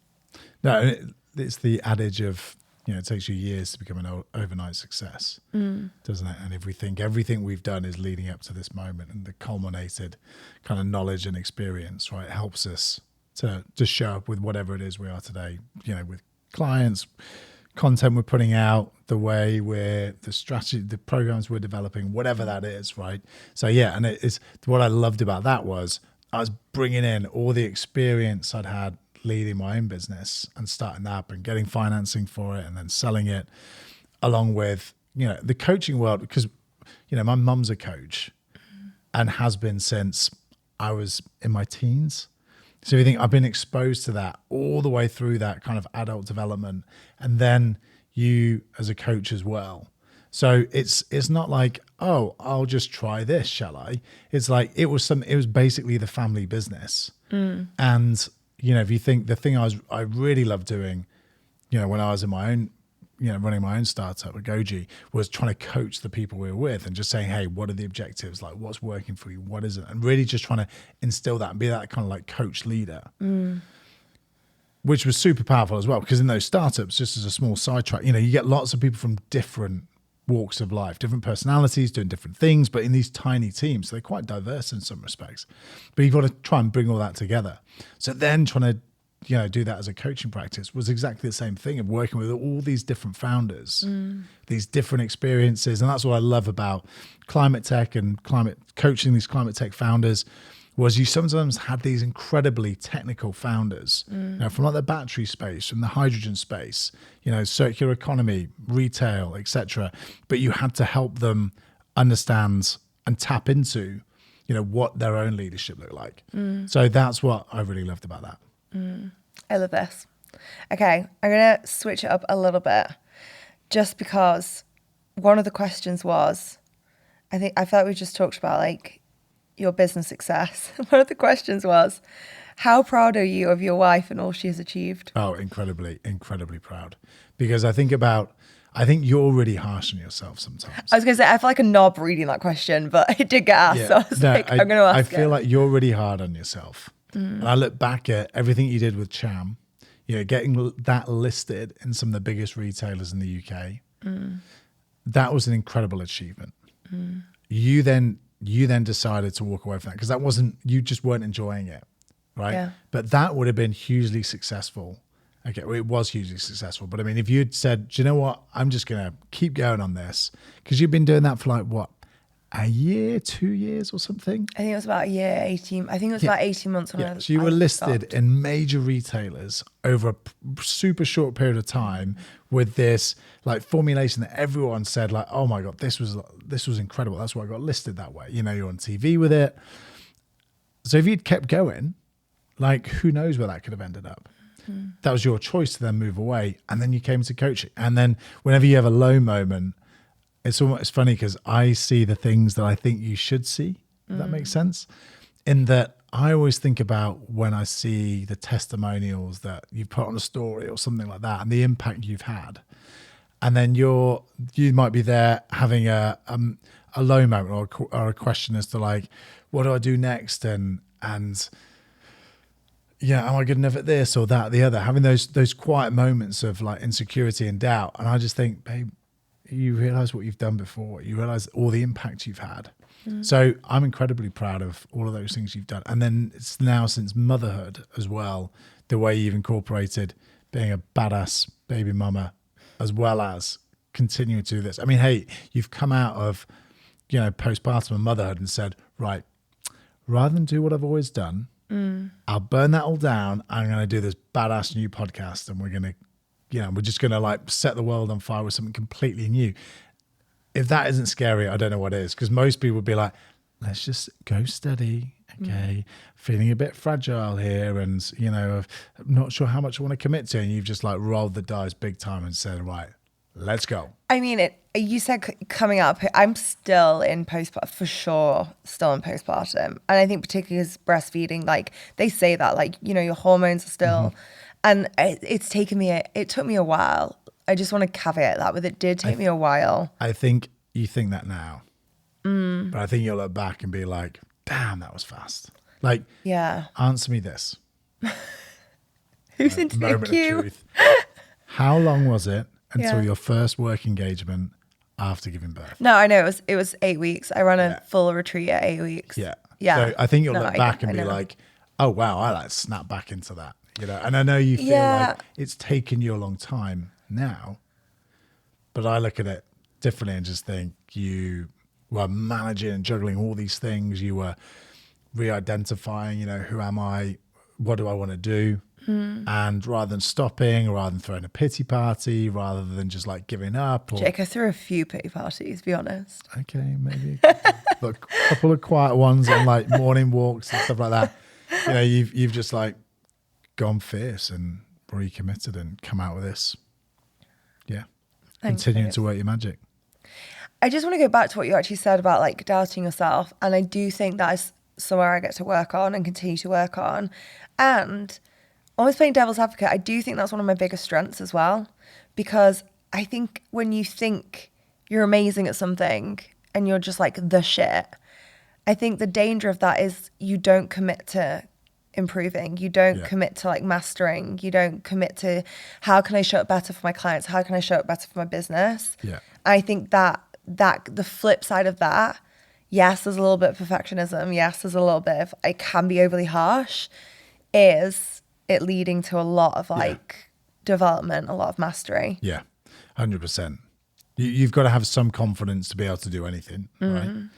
No, it's the adage of, it takes you years to become an overnight success, doesn't it? And if we think everything we've done is leading up to this moment and the culminated kind of knowledge and experience, right, helps us to show up with whatever it is we are today, with clients, content we're putting out, the strategy, the programs we're developing, whatever that is, right? So yeah, and it's what I loved about that was I was bringing in all the experience I'd had leading my own business and starting that up and getting financing for it and then selling it, along with the coaching world, because my mum's a coach and has been since I was in my teens. So you think I've been exposed to that all the way through that kind of adult development, and then you as a coach as well. So it's not like, oh, I'll just try this, shall I? It's like it was basically the family business. And if you think the thing I really loved doing, when I was in my own, running my own startup at Goji, was trying to coach the people we were with and just saying, hey, what are the objectives? Like, what's working for you? What isn't? And really just trying to instill that and be that kind of like coach leader, which was super powerful as well. Because in those startups, just as a small sidetrack, you get lots of people from different walks of life, different personalities, doing different things, but in these tiny teams, so they're quite diverse in some respects. But you've got to try and bring all that together. So then trying to, do that as a coaching practice was exactly the same thing of working with all these different founders, these different experiences. And that's what I love about climate tech and coaching these climate tech founders, was you sometimes had these incredibly technical founders, from like the battery space, from the hydrogen space, circular economy, retail, etc. But you had to help them understand and tap into, what their own leadership looked like. So that's what I really loved about that. I love this. Okay, I'm going to switch it up a little bit, just because one of the questions was, I felt like we just talked about like your business success. One of the questions was, how proud are you of your wife and all she has achieved? Oh, incredibly, incredibly proud. Because I think you're really harsh on yourself sometimes. I was going to say, I feel like a knob reading that question, but it did get asked. Yeah. So I was I'm going to ask I feel like you're really hard on yourself. And I look back at everything you did with Cham, getting that listed in some of the biggest retailers in the UK. That was an incredible achievement. You then decided to walk away from that because you just weren't enjoying it, right? Yeah. But that would have been hugely successful. Okay, well, it was hugely successful. But I mean, if you'd said, do you know what? I'm just going to keep going on this, because you've been doing that for like what? A year, 2 years or something? I think it was about a year, 18. I think it was about 18 months. So you were listed in major retailers over a super short period of time with this like formulation that everyone said like, oh my God, this was incredible. That's why I got listed that way. You're on TV with it. So if you'd kept going, like who knows where that could have ended up. That was your choice to then move away. And then you came to coaching. And then whenever you have a low moment, it's almost funny because I see the things that I think you should see, if that makes sense. In that I always think about when I see the testimonials that you've put on a story or something like that and the impact you've had. And then you might be there having a low moment or a question as to like, what do I do next? And yeah, am I good enough at this or that, the other? Having those quiet moments of like insecurity and doubt. And I just think, babe, you realize what you've done before. You realize all the impact you've had. So I'm incredibly proud of all of those things you've done. And then it's now since motherhood as well, the way you've incorporated being a badass baby mama as well as continuing to do this. I mean, hey, you've come out of, postpartum and motherhood and said, right, rather than do what I've always done, I'll burn that all down. I'm going to do this badass new podcast and we're going to, we're just going to like set the world on fire with something completely new. If that isn't scary, I don't know what is. Because most people would be like, let's just go steady. Okay. Feeling a bit fragile here. And, I'm not sure how much I want to commit to. And you've just like rolled the dice big time and said, right, let's go. I mean, you said coming up, I'm still in postpartum, for sure, still in postpartum. And I think particularly as breastfeeding, like they say that, like, your hormones are still, and it took me a while. I just want to caveat that with it did take me a while. I think you think that now, but I think you'll look back and be like, damn, that was fast. Like, yeah. Answer me this. Who's interviewing you? Of truth. How long was it until your first work engagement after giving birth? No, I know it was 8 weeks. I ran a full retreat at 8 weeks. Yeah. Yeah. So I think you'll look back and be like, oh wow, I like snap back into that. And I know you feel like it's taken you a long time now, but I look at it differently and just think you were managing and juggling all these things. You were re-identifying, who am I? What do I want to do? And rather than stopping, rather than throwing a pity party, rather than just like giving up. Jake, I threw a few pity parties, to be honest. Okay, maybe a couple of quiet ones on like morning walks and stuff like that. You've just like gone fierce and recommitted and come out with this. Yeah. Thanks, Continuing babe. to work your magic. I just want to go back to what you actually said about like doubting yourself. And I do think that is somewhere I get to work on and continue to work on. And almost playing devil's advocate, I do think that's one of my biggest strengths as well. Because I think when you think you're amazing at something and you're just like the shit, I think the danger of that is you don't commit to improving. You don't commit to like mastering. You don't commit to how can I show up better for my clients? How can I show up better for my business? Yeah. I think that the flip side of that, yes, there's a little bit of perfectionism. Yes, there's a little bit of, I can be overly harsh. Is it leading to a lot of like development, a lot of mastery? Yeah, 100%. You've got to have some confidence to be able to do anything, right?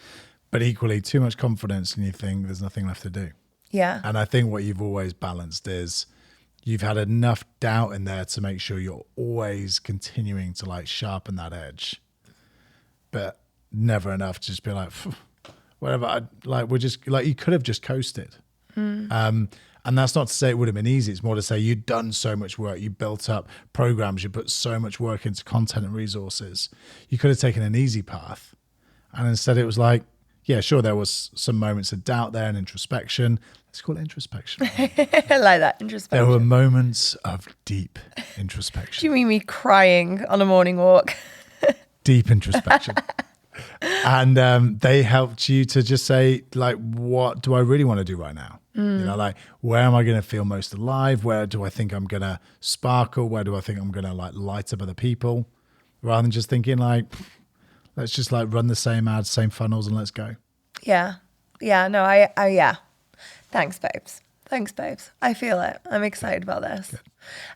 But equally, too much confidence and you think there's nothing left to do. Yeah. And I think what you've always balanced is you've had enough doubt in there to make sure you're always continuing to like sharpen that edge, but never enough to just be like, whatever. We're just like, you could have just coasted. And that's not to say it would have been easy. It's more to say you'd done so much work. You built up programs. You put so much work into content and resources. You could have taken an easy path. And instead it was like, yeah, sure, there was some moments of doubt there and introspection. Let's call it introspection. I like that, introspection. There were moments of deep Do introspection. you mean me crying on a morning walk? Deep introspection. And they helped you to just say, like, what do I really want to do right now? Like, where am I going to feel most alive? Where do I think I'm going to sparkle? Where do I think I'm going to like light up other people? Rather than just thinking like, let's just like run the same ads, same funnels and let's go. Yeah. Yeah. No, I. Thanks, babes. I feel it. I'm excited about this.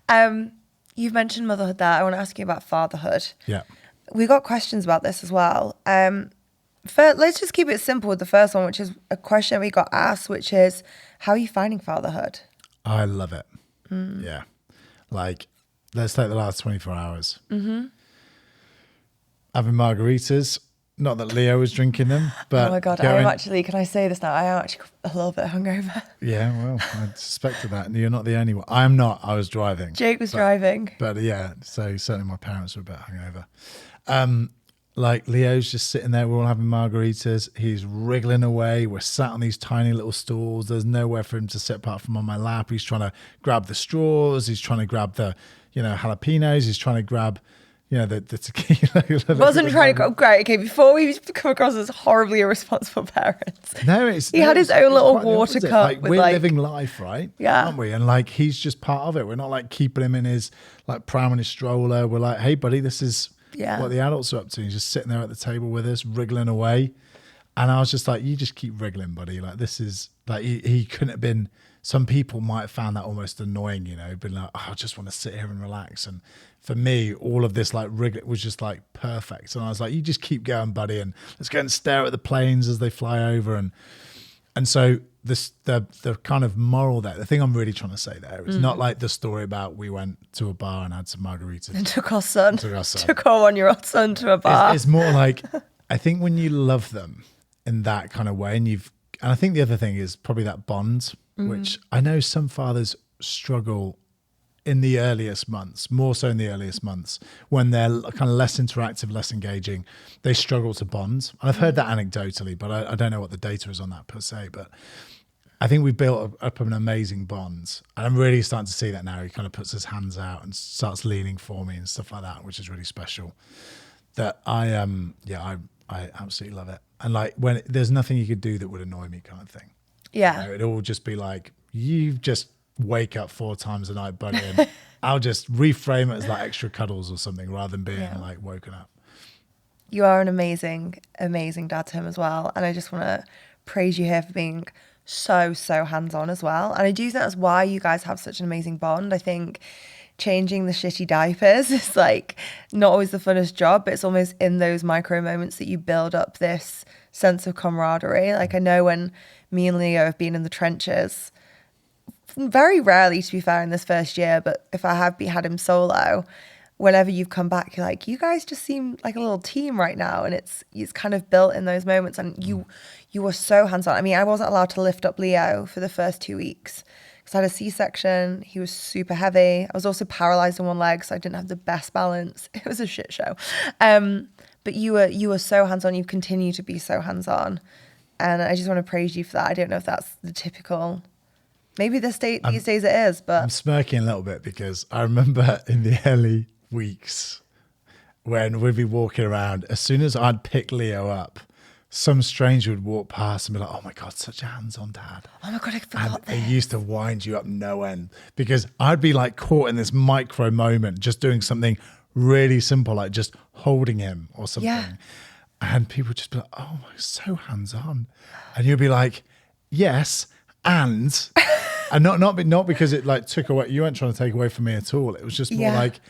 Good. You've mentioned motherhood there. I want to ask you about fatherhood. Yeah. We got questions about this as well. Let's just keep it simple with the first one, which is a question we got asked, which is, how are you finding fatherhood? I love it. Yeah. Like, let's take the last 24 hours. Having margaritas Not that Leo was drinking them, but Oh my God, I am actually, can I say this now? I am actually a little bit hungover. Yeah, well, I suspected that. And you're not the only one. I'm not. I was driving. Jake was driving. But yeah, so certainly my parents were a bit hungover. Like Leo's just sitting there. We're all having margaritas. He's wriggling away. We're sat on these tiny little stools. There's nowhere for him to sit apart from on my lap. He's trying to grab the straws. He's trying to grab the, jalapenos. He's trying to grab, the tequila. Wasn't trying to go great. Okay, before we come across as horribly irresponsible parents. No, he had his own little water cup. Like, we're living life, right? Yeah, aren't we? And like he's just part of it. We're not like keeping him in his like pram and his stroller. We're like, hey, buddy, this is what the adults are up to. He's just sitting there at the table with us, wriggling away. And I was just like, you just keep wriggling, buddy. Like this is like he couldn't have been. Some people might have found that almost annoying, been like, oh, I just want to sit here and relax. And for me, all of this like wriggle was just like perfect. And I was like, you just keep going, buddy, and let's go and stare at the planes as they fly over. And so the kind of moral there, the thing I'm really trying to say there is not like the story about we went to a bar and had some margaritas. And took our 1-year-old son to a bar. It's more like, I think when you love them in that kind of way, and I think the other thing is probably that bond, which I know some fathers struggle in the earliest months, more so in the earliest months, when they're kind of less interactive, less engaging, they struggle to bond. And I've heard that anecdotally, but I don't know what the data is on that per se. But I think we've built up an amazing bond. And I'm really starting to see that now. He kind of puts his hands out and starts leaning for me and stuff like that, which is really special. That I absolutely love it. And like when there's nothing you could do that would annoy me kind of thing. Yeah. It'd all just be like, you just wake up 4 times a night, buddy, and I'll just reframe it as like extra cuddles or something rather than being like woken up. You are an amazing, amazing dad to him as well. And I just want to praise you here for being so hands-on as well. And I do think that's why you guys have such an amazing bond. I think changing the shitty diapers is like not always the funnest job, but it's almost in those micro moments that you build up this sense of camaraderie. Like I know when me and Leo have been in the trenches, very rarely to be fair in this first year, but if I have had him solo, whenever you've come back, you're like, you guys just seem like a little team right now. And it's kind of built in those moments. And you were so hands-on. I mean, I wasn't allowed to lift up Leo for the first 2 weeks because I had a C-section. He was super heavy. I was also paralyzed in one leg, so I didn't have the best balance. It was a shit show. But you were so hands-on. You continue to be so hands-on. And I just want to praise you for that. I don't know if that's the typical... Maybe these days it is, but... I'm smirking a little bit because I remember in the early weeks when we'd be walking around, as soon as I'd pick Leo up, some stranger would walk past and be like, oh my God, such a hands-on dad. Oh my God, I forgot this. It used to wind you up no end because I'd be like caught in this micro moment, just doing something really simple, like just holding him or something. Yeah. And people would just be like, oh my, so hands-on. And you'd be like, yes, and not because it like took away, you weren't trying to take away from me at all. It was just more like,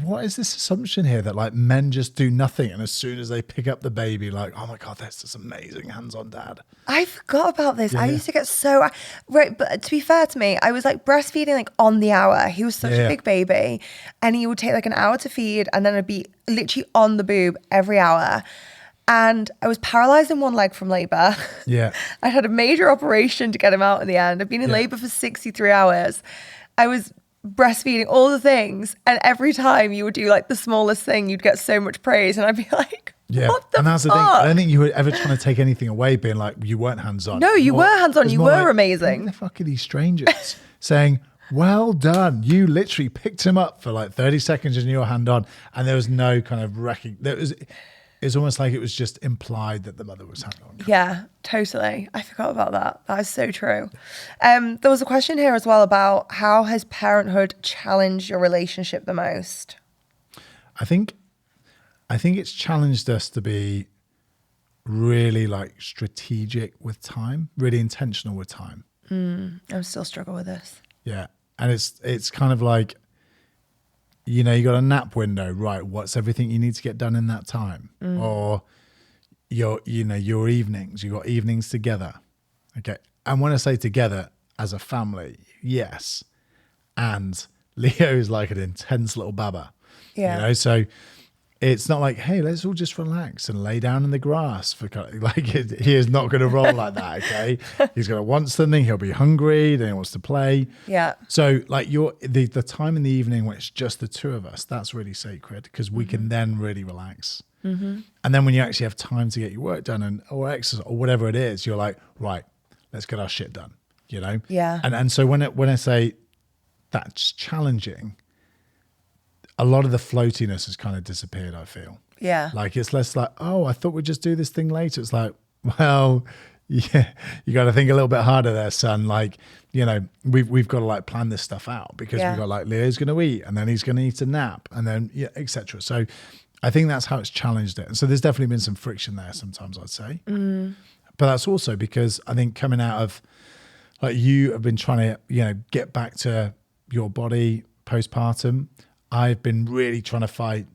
what is this assumption here that like men just do nothing, and as soon as they pick up the baby, like, oh my God, that's this amazing hands-on dad. I forgot about this. I used to get so right, but to be fair to me, I was like breastfeeding like on the hour. He was such a big baby, and he would take like an hour to feed, and then I'd be literally on the boob every hour. And I was paralyzed in one leg from labor. Yeah. I had a major operation to get him out in the end. I've been in labor for 63 hours. I was breastfeeding, all the things. And every time you would do like the smallest thing, you'd get so much praise. And I'd be like, what the and that's fuck? The thing. I don't think you were ever trying to take anything away, being like, you weren't hands-on. No, you were hands-on. You were like, amazing. Who the fuck are these strangers saying, well done. You literally picked him up for like 30 seconds and you were hand-on. And there was no kind of it's almost like it was just implied that the mother was hand-on. Yeah, totally. I forgot about that. That is so true. There was a question here as well about how has parenthood challenged your relationship the most? I think it's challenged us to be really like strategic with time, really intentional with time. I still struggle with this. Yeah. And it's kind of like, you got a nap window, right? What's everything you need to get done in that time? Or your evenings, you got evenings together. Okay. And when I say together as a family, yes. And Leo is like an intense little baba. Yeah. So it's not like, hey, let's all just relax and lay down in the grass for he is not going to roll like that. Okay, he's going to want something. He'll be hungry. Then he wants to play. Yeah. So like the time in the evening when it's just the two of us, that's really sacred because we can then really relax. And then when you actually have time to get your work done or exercise or whatever it is, you're like, right, let's get our shit done. Yeah. And so when I say that's challenging, a lot of the floatiness has kind of disappeared, I feel. Yeah. Like it's less like, oh, I thought we'd just do this thing later. It's like, well, yeah, you got to think a little bit harder there, son. Like, we've got to like plan this stuff out because we've got like Leo's going to eat and then he's going to eat a nap and then etc. So I think that's how it's challenged it. And so there's definitely been some friction there sometimes, I'd say. But that's also because I think coming out of like you have been trying to, get back to your body postpartum. I've been really trying to fight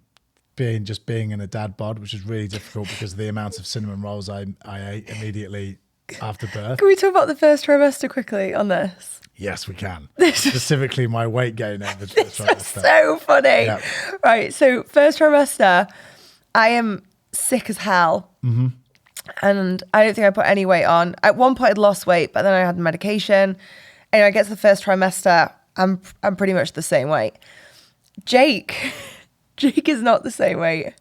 being in a dad bod, which is really difficult because of the amount of cinnamon rolls I ate immediately after birth. Can we talk about the first trimester quickly on this? Yes, we can. Specifically, my weight gain over the first trimester. This is so funny. Yeah. Right, so first trimester, I am sick as hell. And I don't think I put any weight on. At one point, I'd lost weight, but then I had medication. And I get to the first trimester, I'm pretty much the same weight. Jake is not the same weight.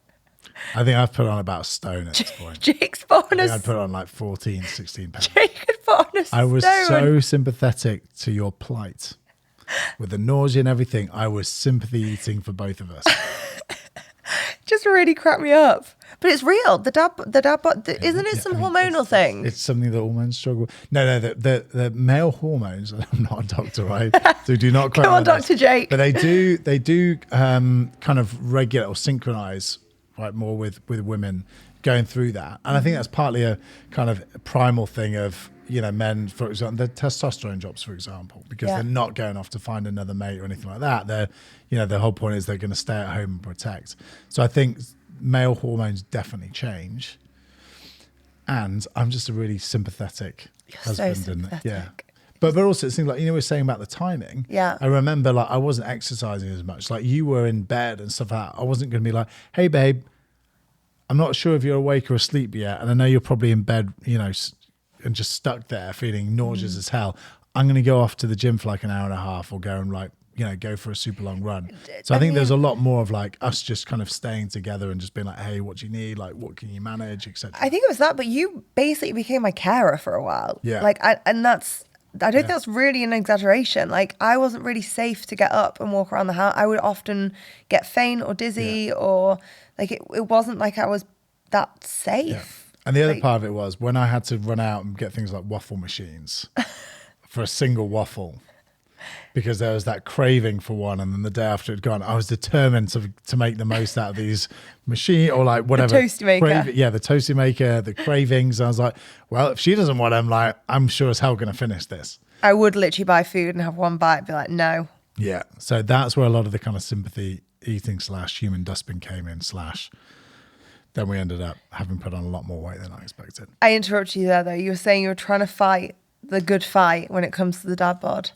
I think I've put on about a stone at this point. Jake's put on I'd put on like 14, 16 pounds. Jake had put on a stone. I was so sympathetic to your plight. With the nausea and everything, I was sympathy eating for both of us. Just really cracked me up. But it's real. The dad bod, isn't it some hormonal thing? It's something that all men struggle. No, the male hormones. I'm not a doctor, right? So do not quote. Come on, Dr. Jake. But they do kind of regulate or synchronize, right, more with women going through that. And I think that's partly a kind of primal thing of men, for example, the testosterone drops, for example, because they're not going off to find another mate or anything like that. They're the whole point is they're going to stay at home and protect. So I think male hormones definitely change, and I'm just a really sympathetic husband. So sympathetic. But also it seems like, we're saying about the timing. Yeah. I remember like I wasn't exercising as much. Like you were in bed and stuff like that. I wasn't going to be like, hey babe, I'm not sure if you're awake or asleep yet, and I know you're probably in bed, and just stuck there feeling nauseous as hell. I'm going to go off to the gym for like an hour and a half or go and like, go for a super long run. So I think there's a lot more of like us just kind of staying together and just being like, hey, what do you need? Like, what can you manage, etc. I think it was that, but you basically became my carer for a while. Yeah. Like, I don't think that's really an exaggeration. Like, I wasn't really safe to get up and walk around the house. I would often get faint or dizzy or like it wasn't like I was that safe. Yeah. And the other part of it was when I had to run out and get things like waffle machines for a single waffle, because there was that craving for one, and then the day after it had gone, I was determined to make the most out of these machine or like whatever. The toasty maker. The toasty maker, the cravings. I was like, well, if she doesn't want them, like I'm sure as hell going to finish this. I would literally buy food and have one bite and be like, no. Yeah. So that's where a lot of the kind of sympathy eating / human dustbin came in / then we ended up having put on a lot more weight than I expected. I interrupted you there though. You were saying you were trying to fight the good fight when it comes to the dad bod.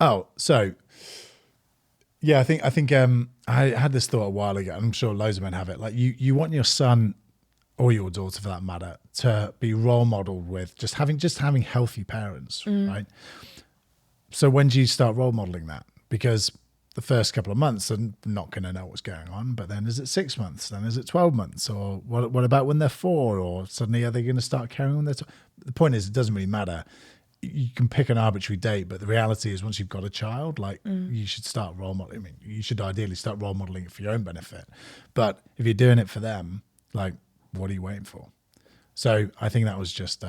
Oh, so yeah, I think I had this thought a while ago. I'm sure loads of men have it. Like you want your son or your daughter for that matter to be role modeled with just having healthy parents, right? So when do you start role modeling that? Because the first couple of months are not going to know what's going on, but then is it 6 months? Then is it 12 months? Or what about when they're 4? Or suddenly are they going to start caring when they're The point is, it doesn't really matter. You can pick an arbitrary date, but the reality is once you've got a child, like you should start role modeling. I mean, you should ideally start role modeling it for your own benefit. But if you're doing it for them, like, what are you waiting for? So I think that was just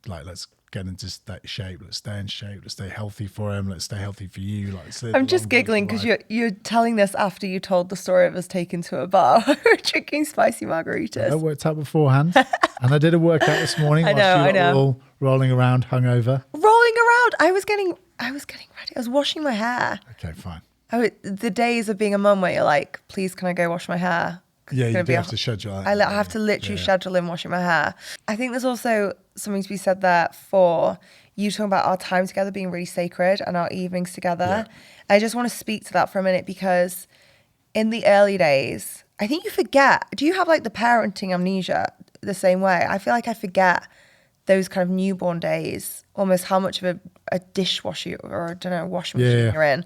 like, let's get into shape. Let's stay in shape. Let's stay healthy for him. Let's stay healthy for you. Like, I'm just giggling because you're telling this after you told the story of us taken to a bar drinking spicy margaritas. I worked out beforehand, and I did a workout this morning. I know. All rolling around, hungover. Rolling around. I was getting ready. I was washing my hair. Okay, fine. The days of being a mum where you're like, please, can I go wash my hair? Yeah, you do have to schedule that. I have to literally schedule in washing my hair. I think there's also something to be said there for you talking about our time together being really sacred and our evenings together. Yeah. I just want to speak to that for a minute because in the early days, I think you forget. Do you have like the parenting amnesia the same way? I feel like I forget those kind of newborn days, almost how much of a dishwasher or I don't know, washing machine you're in.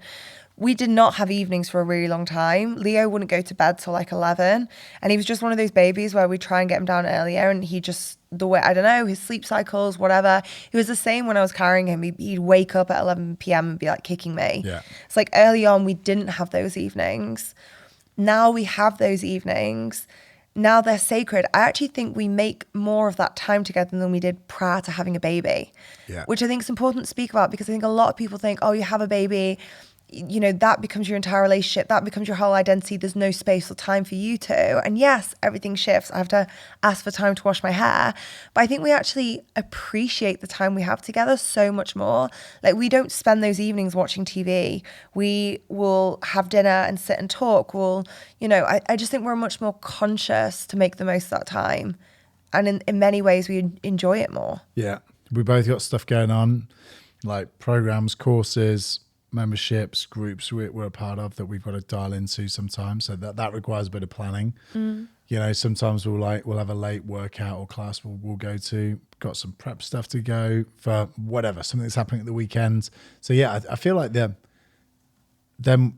We did not have evenings for a really long time. Leo wouldn't go to bed till like 11. And he was just one of those babies where we try and get him down earlier. And he just, the way, I don't know, his sleep cycles, whatever. He was the same when I was carrying him. He'd wake up at 11 p.m. and be like kicking me. Yeah. It's like early on, we didn't have those evenings. Now we have those evenings. Now they're sacred. I actually think we make more of that time together than we did prior to having a baby. Yeah. Which I think is important to speak about, because I think a lot of people think, oh, you have a baby, you know, that becomes your entire relationship, that becomes your whole identity, there's no space or time for you two. And yes, everything shifts. I have to ask for time to wash my hair, but I think we actually appreciate the time we have together so much more. Like, we don't spend those evenings watching TV. We will have dinner and sit and talk. I just think we're much more conscious to make the most of that time, and in many ways we enjoy it more. Yeah, we both got stuff going on, like programs, courses, memberships, groups we're a part of that we've got to dial into sometimes. So that requires a bit of planning. You know, sometimes we'll have a late workout or class we'll go to, got some prep stuff to go for whatever, something that's happening at the weekend. So yeah, I feel like then,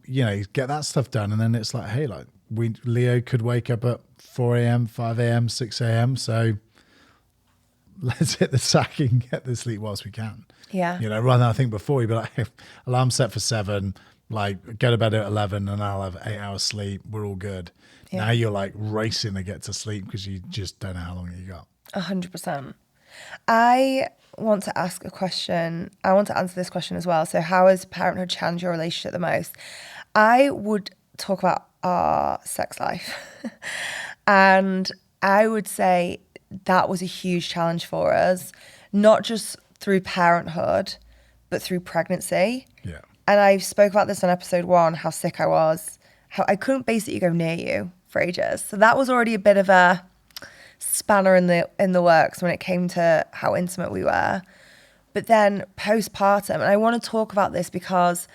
you know, get that stuff done. And then it's like, hey, like Leo could wake up at 4 a.m., 5 a.m., 6 a.m. So let's hit the sack and get the sleep whilst we can. Yeah. You know, rather than I think before you'd be like, hey, alarm set for 7, like go to bed at 11 and I'll have 8 hours sleep. We're all good. Yeah. Now you're like racing to get to sleep because you just don't know how long you got. 100%. I want to ask a question. I want to answer this question as well. So how has parenthood challenged your relationship the most? I would talk about our sex life. And I would say that was a huge challenge for us, not just through parenthood, but through pregnancy. Yeah. And I spoke about this on episode 1, how sick I was, how I couldn't basically go near you for ages. So that was already a bit of a spanner in the works when it came to how intimate we were. But then postpartum, and I want to talk about this because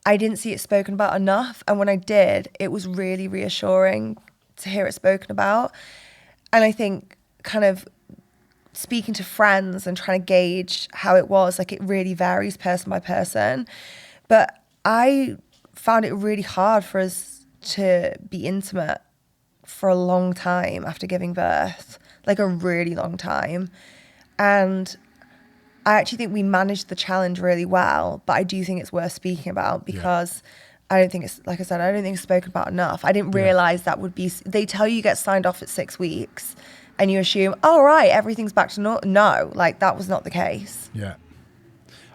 I didn't see it spoken about enough. And when I did, it was really reassuring to hear it spoken about. And I think kind of speaking to friends and trying to gauge how it was, like, it really varies person by person. But I found it really hard for us to be intimate for a long time after giving birth, like a really long time. And I actually think we managed the challenge really well, but I do think it's worth speaking about because I don't think it's, like I said, I don't think it's spoken about enough. I didn't realize that would be, they tell you get signed off at 6 weeks and you assume, oh, right, everything's back to normal. No, like that was not the case. Yeah.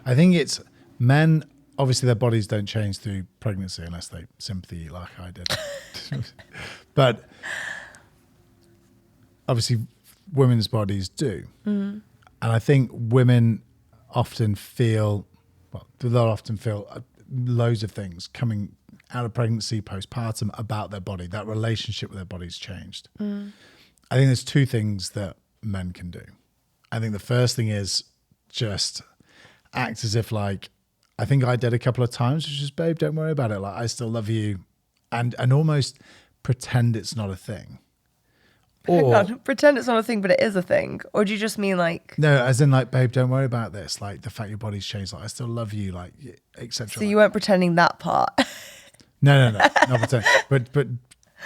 I think it's men, obviously their bodies don't change through pregnancy unless they sympathy eat like I did. But obviously women's bodies do. Mm. And I think women often feel, they'll often feel loads of things coming out of pregnancy, postpartum, about their body. That relationship with their body's changed. Mm. I think there's 2 things that men can do. I think the first thing is just act as if, like, I think I did a couple of times, which is, babe, don't worry about it. Like, I still love you. And almost pretend it's not a thing. Or pretend it's not a thing, but it is a thing. Or do you just mean like... No, as in like, babe, don't worry about this. Like the fact your body's changed, like I still love you, like, etc. So you weren't pretending that part. No, not pretending. But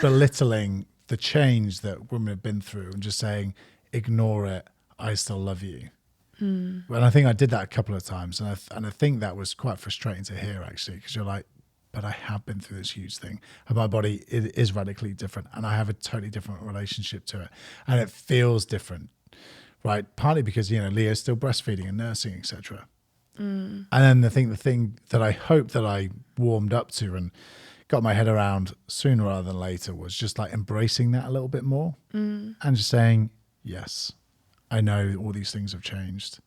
belittling the change that women have been through and just saying, ignore it, I still love you. And I think I did that a couple of times. And I think that was quite frustrating to hear, actually, because you're like, but I have been through this huge thing and my body is radically different and I have a totally different relationship to it and it feels different, right? Partly because, you know, Leo's still breastfeeding and nursing, etc. And then the thing that I hope that I warmed up to and got my head around sooner rather than later was just like embracing that a little bit more and just saying, yes, I know all these things have changed,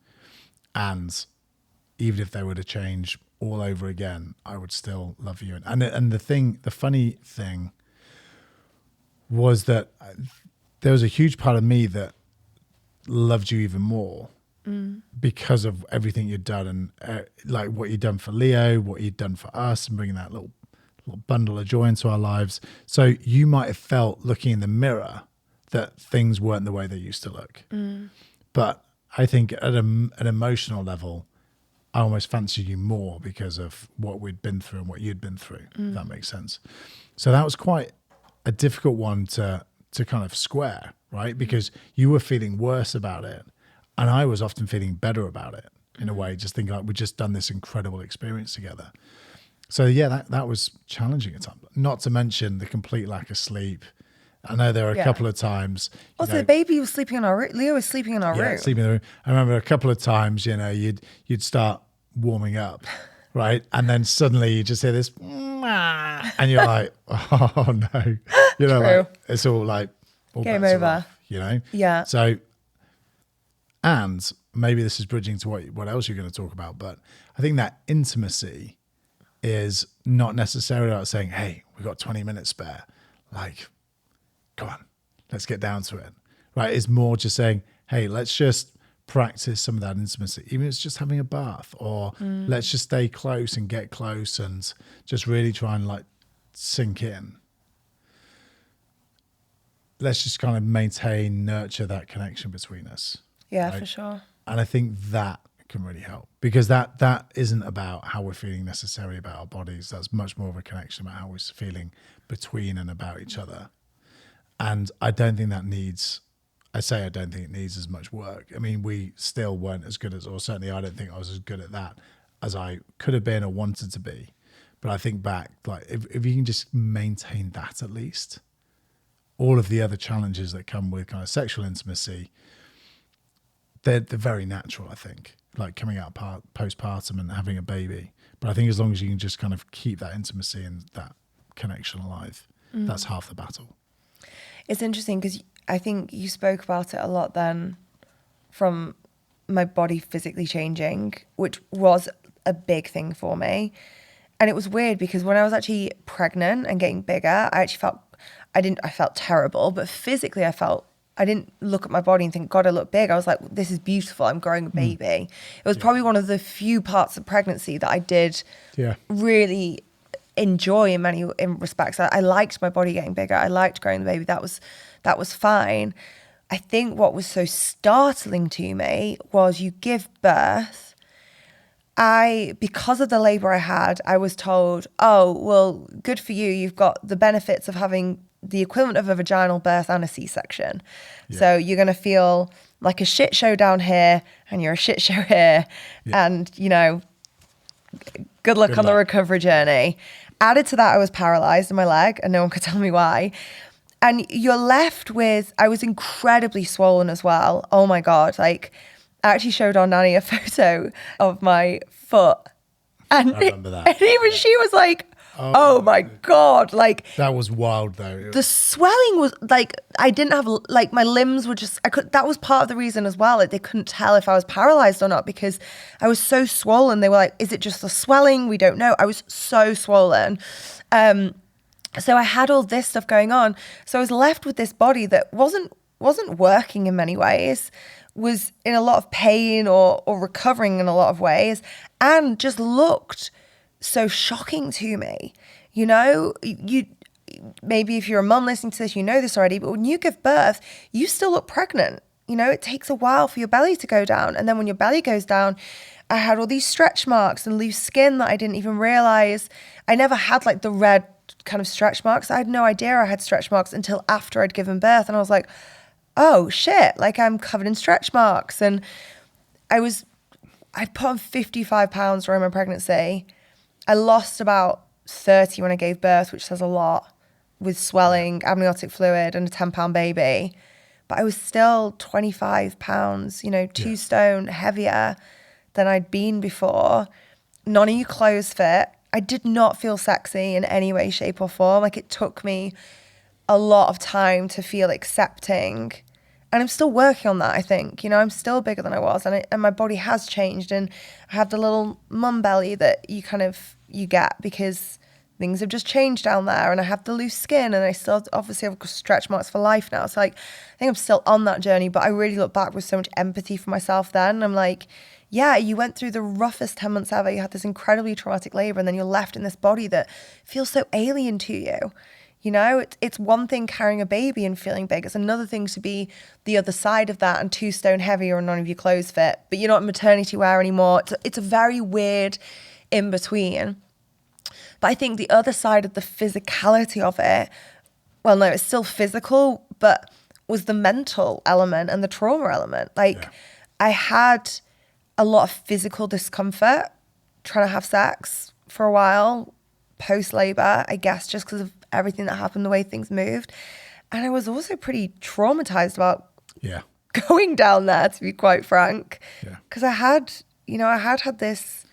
and even if they were to change all over again, I would still love you. And the funny thing was that there was a huge part of me that loved you even more because of everything you'd done and like what you'd done for Leo, what you'd done for us, and bringing that little bundle of joy into our lives. So you might have felt looking in the mirror that things weren't the way they used to look. But I think at an emotional level, I almost fancy you more because of what we'd been through and what you'd been through, if that makes sense. So that was quite a difficult one to kind of square, right? Because you were feeling worse about it and I was often feeling better about it in a way, just thinking like we'd just done this incredible experience together. So yeah, that was challenging at times. Not to mention the complete lack of sleep. I know there were a couple of times. Also, the baby was sleeping in our room. Leo was sleeping in our room. Sleeping in the room. I remember a couple of times, you'd start warming up, right? And then suddenly you just hear this, and you're like, oh no, like, it's all like all game over. Off, Yeah. So, and maybe this is bridging to what else you're going to talk about, but I think that intimacy is not necessarily like saying, hey, we've got 20 minutes spare. Like, come on, let's get down to it, right? It's more just saying, hey, let's just practice some of that intimacy, even if it's just having a bath, or let's just stay close and get close and just really try and like sink in. Let's just kind of maintain, nurture that connection between us. Yeah, right? for sure. And I think that can really help, because that isn't about how we're feeling necessarily about our bodies. That's much more of a connection about how we're feeling between and about each other. And I don't think it needs as much work. I mean, we still weren't as good as, or certainly I don't think I was as good at that as I could have been or wanted to be. But I think back, like if you can just maintain that at least, all of the other challenges that come with kind of sexual intimacy, they're very natural, I think, like coming out postpartum and having a baby. But I think as long as you can just kind of keep that intimacy and that connection alive, that's half the battle. It's interesting because I think you spoke about it a lot then, from my body physically changing, which was a big thing for me. And it was weird because when I was actually pregnant and getting bigger, I felt terrible, but physically I didn't look at my body and think, God, I look big. I was like, this is beautiful. I'm growing a baby. It was probably one of the few parts of pregnancy that I did really enjoy in respects. I liked my body getting bigger. I liked growing the baby. That was fine. I think what was so startling to me was you give birth. Because of the labor I had, I was told, oh, well, good for you. You've got the benefits of having the equivalent of a vaginal birth and a C-section. Yeah. So you're going to feel like a shit show down here and you're a shit show here. Yeah. And, good luck on the recovery journey. Added to that, I was paralyzed in my leg and no one could tell me why. And you're left with, I was incredibly swollen as well. Oh my God. Like, I actually showed our nanny a photo of my foot. And I remember that. And even she was like, oh my God. Like, that was wild though. The swelling was like, I didn't have, like, my limbs were just, that was part of the reason as well. Like, they couldn't tell if I was paralyzed or not because I was so swollen. They were like, is it just the swelling? We don't know. I was so swollen. So I had all this stuff going on. So I was left with this body that wasn't working in many ways, was in a lot of pain or recovering in a lot of ways, and just looked so shocking to me. You maybe if you're a mum listening to this, you know this already, but when you give birth, you still look pregnant. It takes a while for your belly to go down. And then when your belly goes down, I had all these stretch marks and loose skin that I didn't even realize. I never had like the red kind of stretch marks. I had no idea I had stretch marks until after I'd given birth. And I was like, oh shit, like I'm covered in stretch marks. And I put on 55 pounds during my pregnancy. I lost about 30 when I gave birth, which says a lot, with swelling, amniotic fluid, and a 10-pound baby. But I was still 25 pounds, 2 stone heavier than I'd been before. None of your clothes fit. I did not feel sexy in any way, shape or form. Like, it took me a lot of time to feel accepting. And I'm still working on that, I think. I'm still bigger than I was, and my body has changed. And I have the little mum belly that you get because things have just changed down there and I have the loose skin and I still obviously have stretch marks for life now. So like, I think I'm still on that journey, but I really look back with so much empathy for myself then. I'm like, yeah, you went through the roughest 10 months ever. You had this incredibly traumatic labor and then you're left in this body that feels so alien to you. You know, it's one thing carrying a baby and feeling big. It's another thing to be the other side of that and 2 stone heavier and none of your clothes fit, but you're not in maternity wear anymore. It's a very weird in between. But I think the other side of the physicality of it, well, no, it's still physical, but was the mental element and the trauma element. Like I had a lot of physical discomfort trying to have sex for a while post-labor, I guess, just because of everything that happened, the way things moved. And I was also pretty traumatized about going down there, to be quite frank. Because I had this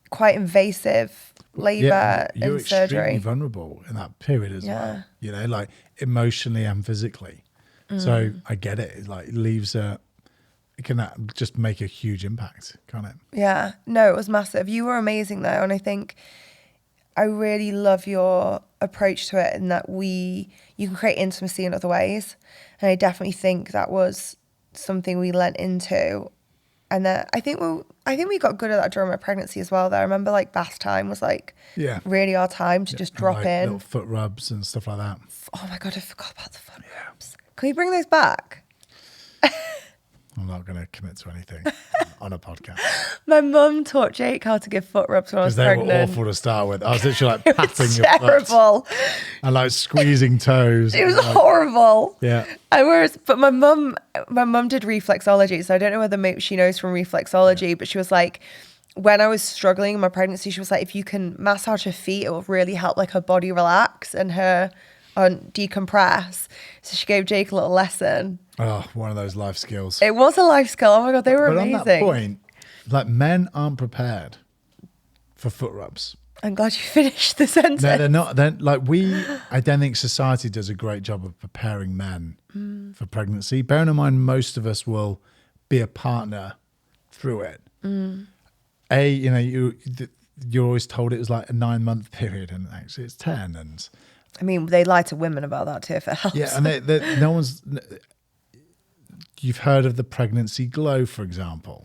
quite invasive labor you're and surgery. extremely vulnerable in that period as well, you know, like emotionally and physically. So I get it. It like leaves it can just make a huge impact, can't it? Yeah, no, it was massive. You were amazing though. And I think I really love your approach to it, in that you can create intimacy in other ways. And I definitely think that was something we lent into. And then I think we got good at that during my pregnancy as well though. I remember like bath time was like really our time to just drop like in. Little foot rubs and stuff like that. Oh my God, I forgot about the foot rubs. Can we bring those back? I'm not going to commit to anything on a podcast. My mum taught Jake how to give foot rubs when I was pregnant. Because they were awful to start with. I was literally like patting your terrible. foot and like squeezing toes. It was horrible. Yeah. But my mum did reflexology, so I don't know whether maybe she knows from reflexology, but she was like, when I was struggling in my pregnancy, she was like, if you can massage her feet, it will really help like her body relax and her decompress. So she gave Jake a little lesson. Oh, one of those life skills. It was a life skill. Oh my God, they were amazing. On that point, like men aren't prepared for foot rubs. I'm glad you finished the sentence. No, they're not. I don't think society does a great job of preparing men for pregnancy. Bearing in mind, most of us will be a partner through it. You're always told it was like a 9-month period, and actually it's 10. And I mean, they lie to women about that too, if it helps. yeah, and no one's. You've heard of the pregnancy glow, for example,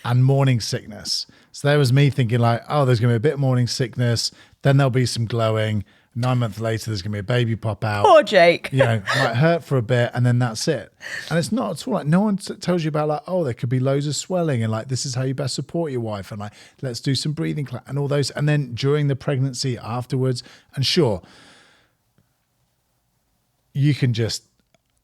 and morning sickness. So there was me thinking like, oh, there's going to be a bit of morning sickness, then there'll be some glowing. 9 months later, there's going to be a baby pop out. Poor Jake. You know, might hurt for a bit, and then that's it. And it's not at all like, no one tells you about like, oh, there could be loads of swelling, and like, this is how you best support your wife, and like, let's do some breathing and all those. And then during the pregnancy, afterwards, and sure, you can just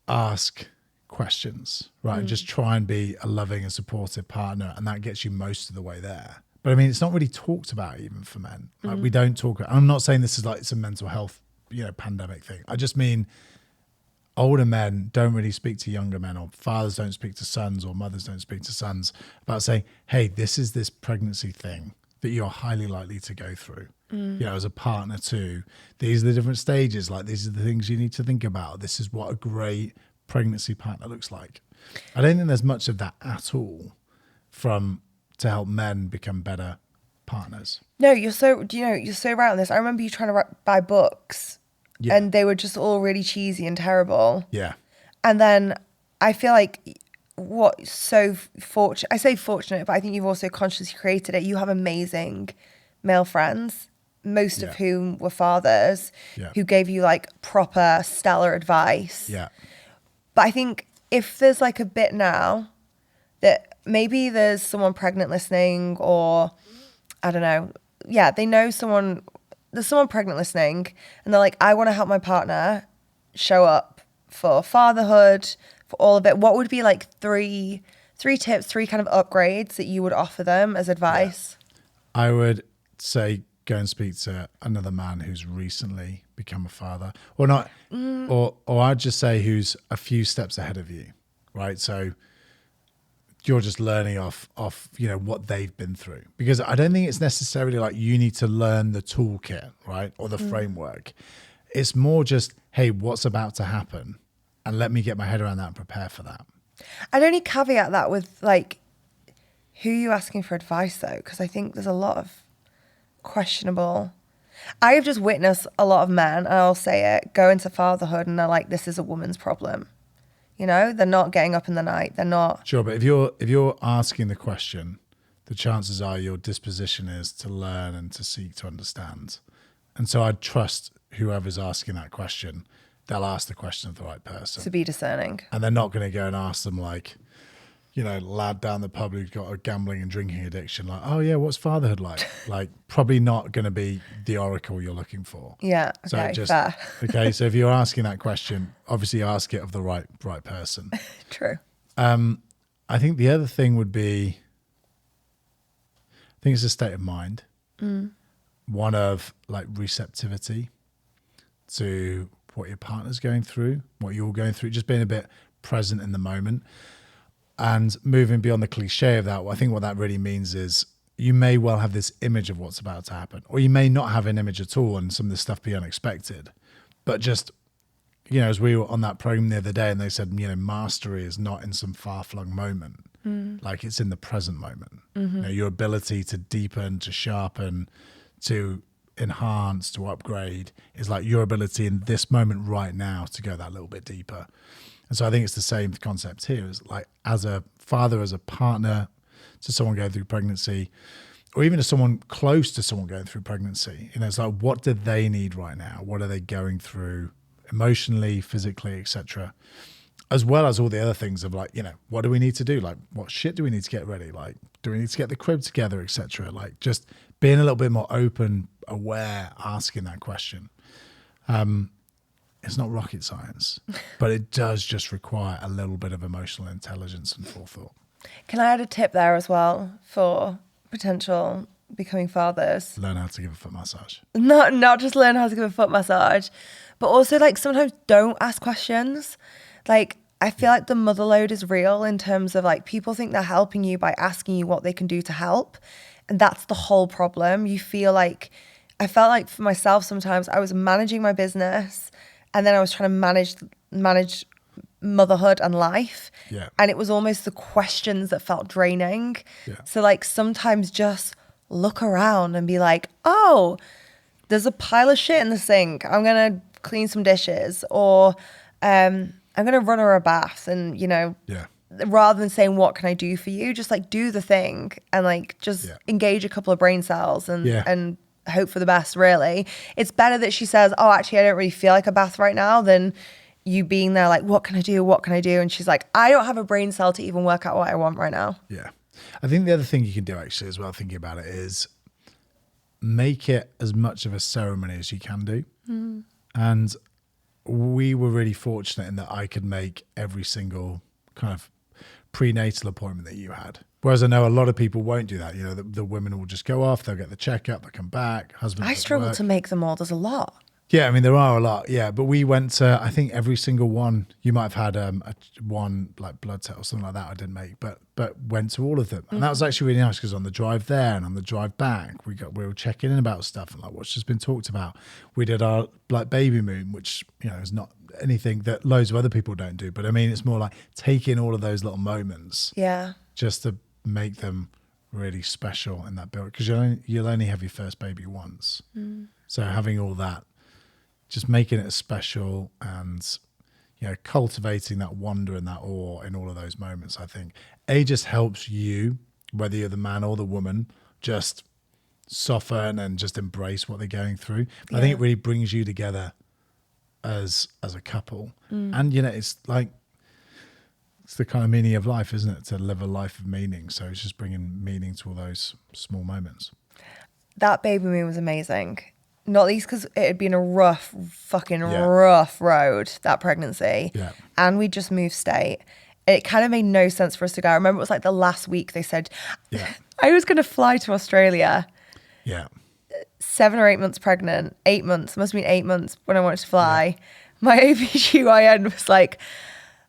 ask questions, right? And just try and be a loving and supportive partner, and that gets you most of the way there. But I mean, it's not really talked about even for men. Like we don't talk. I'm not saying this is like it's a mental health, pandemic thing. I just mean older men don't really speak to younger men, or fathers don't speak to sons, or mothers don't speak to sons about saying, hey, this is this pregnancy thing that you're highly likely to go through. As a partner too. These are the different stages. Like, these are the things you need to think about. This is what a great pregnancy partner looks like. I don't think there's much of that at all to help men become better partners. No, you're so right on this. I remember you trying to buy books and they were just all really cheesy and terrible. Yeah. And then I feel like I say fortunate, but I think you've also consciously created it. You have amazing male friends, most of whom were fathers, who gave you like proper stellar advice. Yeah. But I think if there's like a bit now that maybe there's someone pregnant listening, or I don't know. Yeah, they know there's someone pregnant listening and they're like, I want to help my partner show up for fatherhood, for all of it. What would be like three tips, 3 kind of upgrades that you would offer them as advice? Yeah. I would say go and speak to another man who's recently become a father, or not, or I'd just say who's a few steps ahead of you, right? So you're just learning off what they've been through, because I don't think it's necessarily like you need to learn the toolkit, right, or the framework. It's more just, hey, what's about to happen, and let me get my head around that and prepare for that. I'd only caveat that with like, who are you asking for advice though? Because I think there's a lot of questionable. I've just witnessed a lot of men, and I'll say it, go into fatherhood and they're like, this is a woman's problem. You know, they're not getting up in the night. They're not. Sure, but if you're asking the question, the chances are your disposition is to learn and to seek to understand. And so I'd trust whoever's asking that question, they'll ask the question of the right person. To be discerning. And they're not going to go and ask them like, you know, lad down the pub who's got a gambling and drinking addiction, like, oh yeah, what's fatherhood like? Like, probably not going to be the oracle you're looking for. Yeah, okay, so fair. Okay, so if you're asking that question, obviously ask it of the right person. True. I think the other thing would be, I think it's a state of mind. One of like receptivity to what your partner's going through, what you're going through, just being a bit present in the moment. And moving beyond the cliche of that, I think what that really means is you may well have this image of what's about to happen, or you may not have an image at all and some of this stuff be unexpected. But just, you know, as we were on that program the other day and they said, you know, mastery is not in some far-flung moment. Like it's in the present moment. You know, your ability to deepen, to sharpen, to enhance, to upgrade is like your ability in this moment right now to go that little bit deeper. And so I think it's the same concept here, is like as a father, as a partner to someone going through pregnancy, or even as someone close to someone going through pregnancy, you know, it's like, what do they need right now? What are they going through emotionally, physically, etc. As well as all the other things of like, you know, what do we need to do? Like, what shit do we need to get ready? Like, do we need to get the crib together, etc. Like, just being a little bit more open, aware, asking that question. It's not rocket science, but it does just require a little bit of emotional intelligence and forethought. Can I add a tip there as well for potential becoming fathers? Learn how to give a foot massage. Not just learn how to give a foot massage, but also like sometimes don't ask questions. Like I feel like the mother load is real in terms of like people think they're helping you by asking you what they can do to help. And that's the whole problem. You feel like, I felt like for myself sometimes I was managing my business and then I was trying to manage motherhood and life. Yeah. And it was almost the questions that felt draining. Yeah. So like sometimes just look around and be like, oh, there's a pile of shit in the sink. I'm going to clean some dishes, or I'm going to run her a bath. And, you know, rather than saying, what can I do for you? Just like do the thing and like just engage a couple of brain cells and hope for the best, really. It's better that she says, oh, actually, I don't really feel like a bath right now, than you being there like, what can I do? What can I do? And she's like, I don't have a brain cell to even work out what I want right now. Yeah. I think the other thing you can do actually as well, thinking about it, is make it as much of a ceremony as you can do. And we were really fortunate in that I could make every single kind of prenatal appointment that you had. Whereas I know a lot of people won't do that. You know, the women will just go off, they'll get the checkup, they'll come back. Husbands I struggle to make them all. There's a lot. Yeah, I mean, there are a lot, yeah. But we went to, I think every single one, you might have had one like blood test or something like that I didn't make, but went to all of them. And that was actually really nice because on the drive there and on the drive back, we were checking in about stuff and like what's just been talked about. We did our like baby moon, which, you know, is not anything that loads of other people don't do. But I mean, it's more like taking all of those little moments. Yeah. Just to make them really special in that build, because you'll only have your first baby once. So having all that, just making it special and, you know, cultivating that wonder and that awe in all of those moments, I think, just helps you, whether you're the man or the woman, just soften and just embrace what they're going through. But I think it really brings you together as a couple. And, you know, it's like, it's the kind of meaning of life, isn't it? To live a life of meaning. So it's just bringing meaning to all those small moments. That baby moon was amazing. Not least because it had been a rough road, that pregnancy. Yeah. And we just moved state. It kind of made no sense for us to go. I remember it was like the last week they said, I was going to fly to Australia. Yeah. 7 or 8 months pregnant, 8 months, must have been 8 months when I wanted to fly. My OBGYN was like,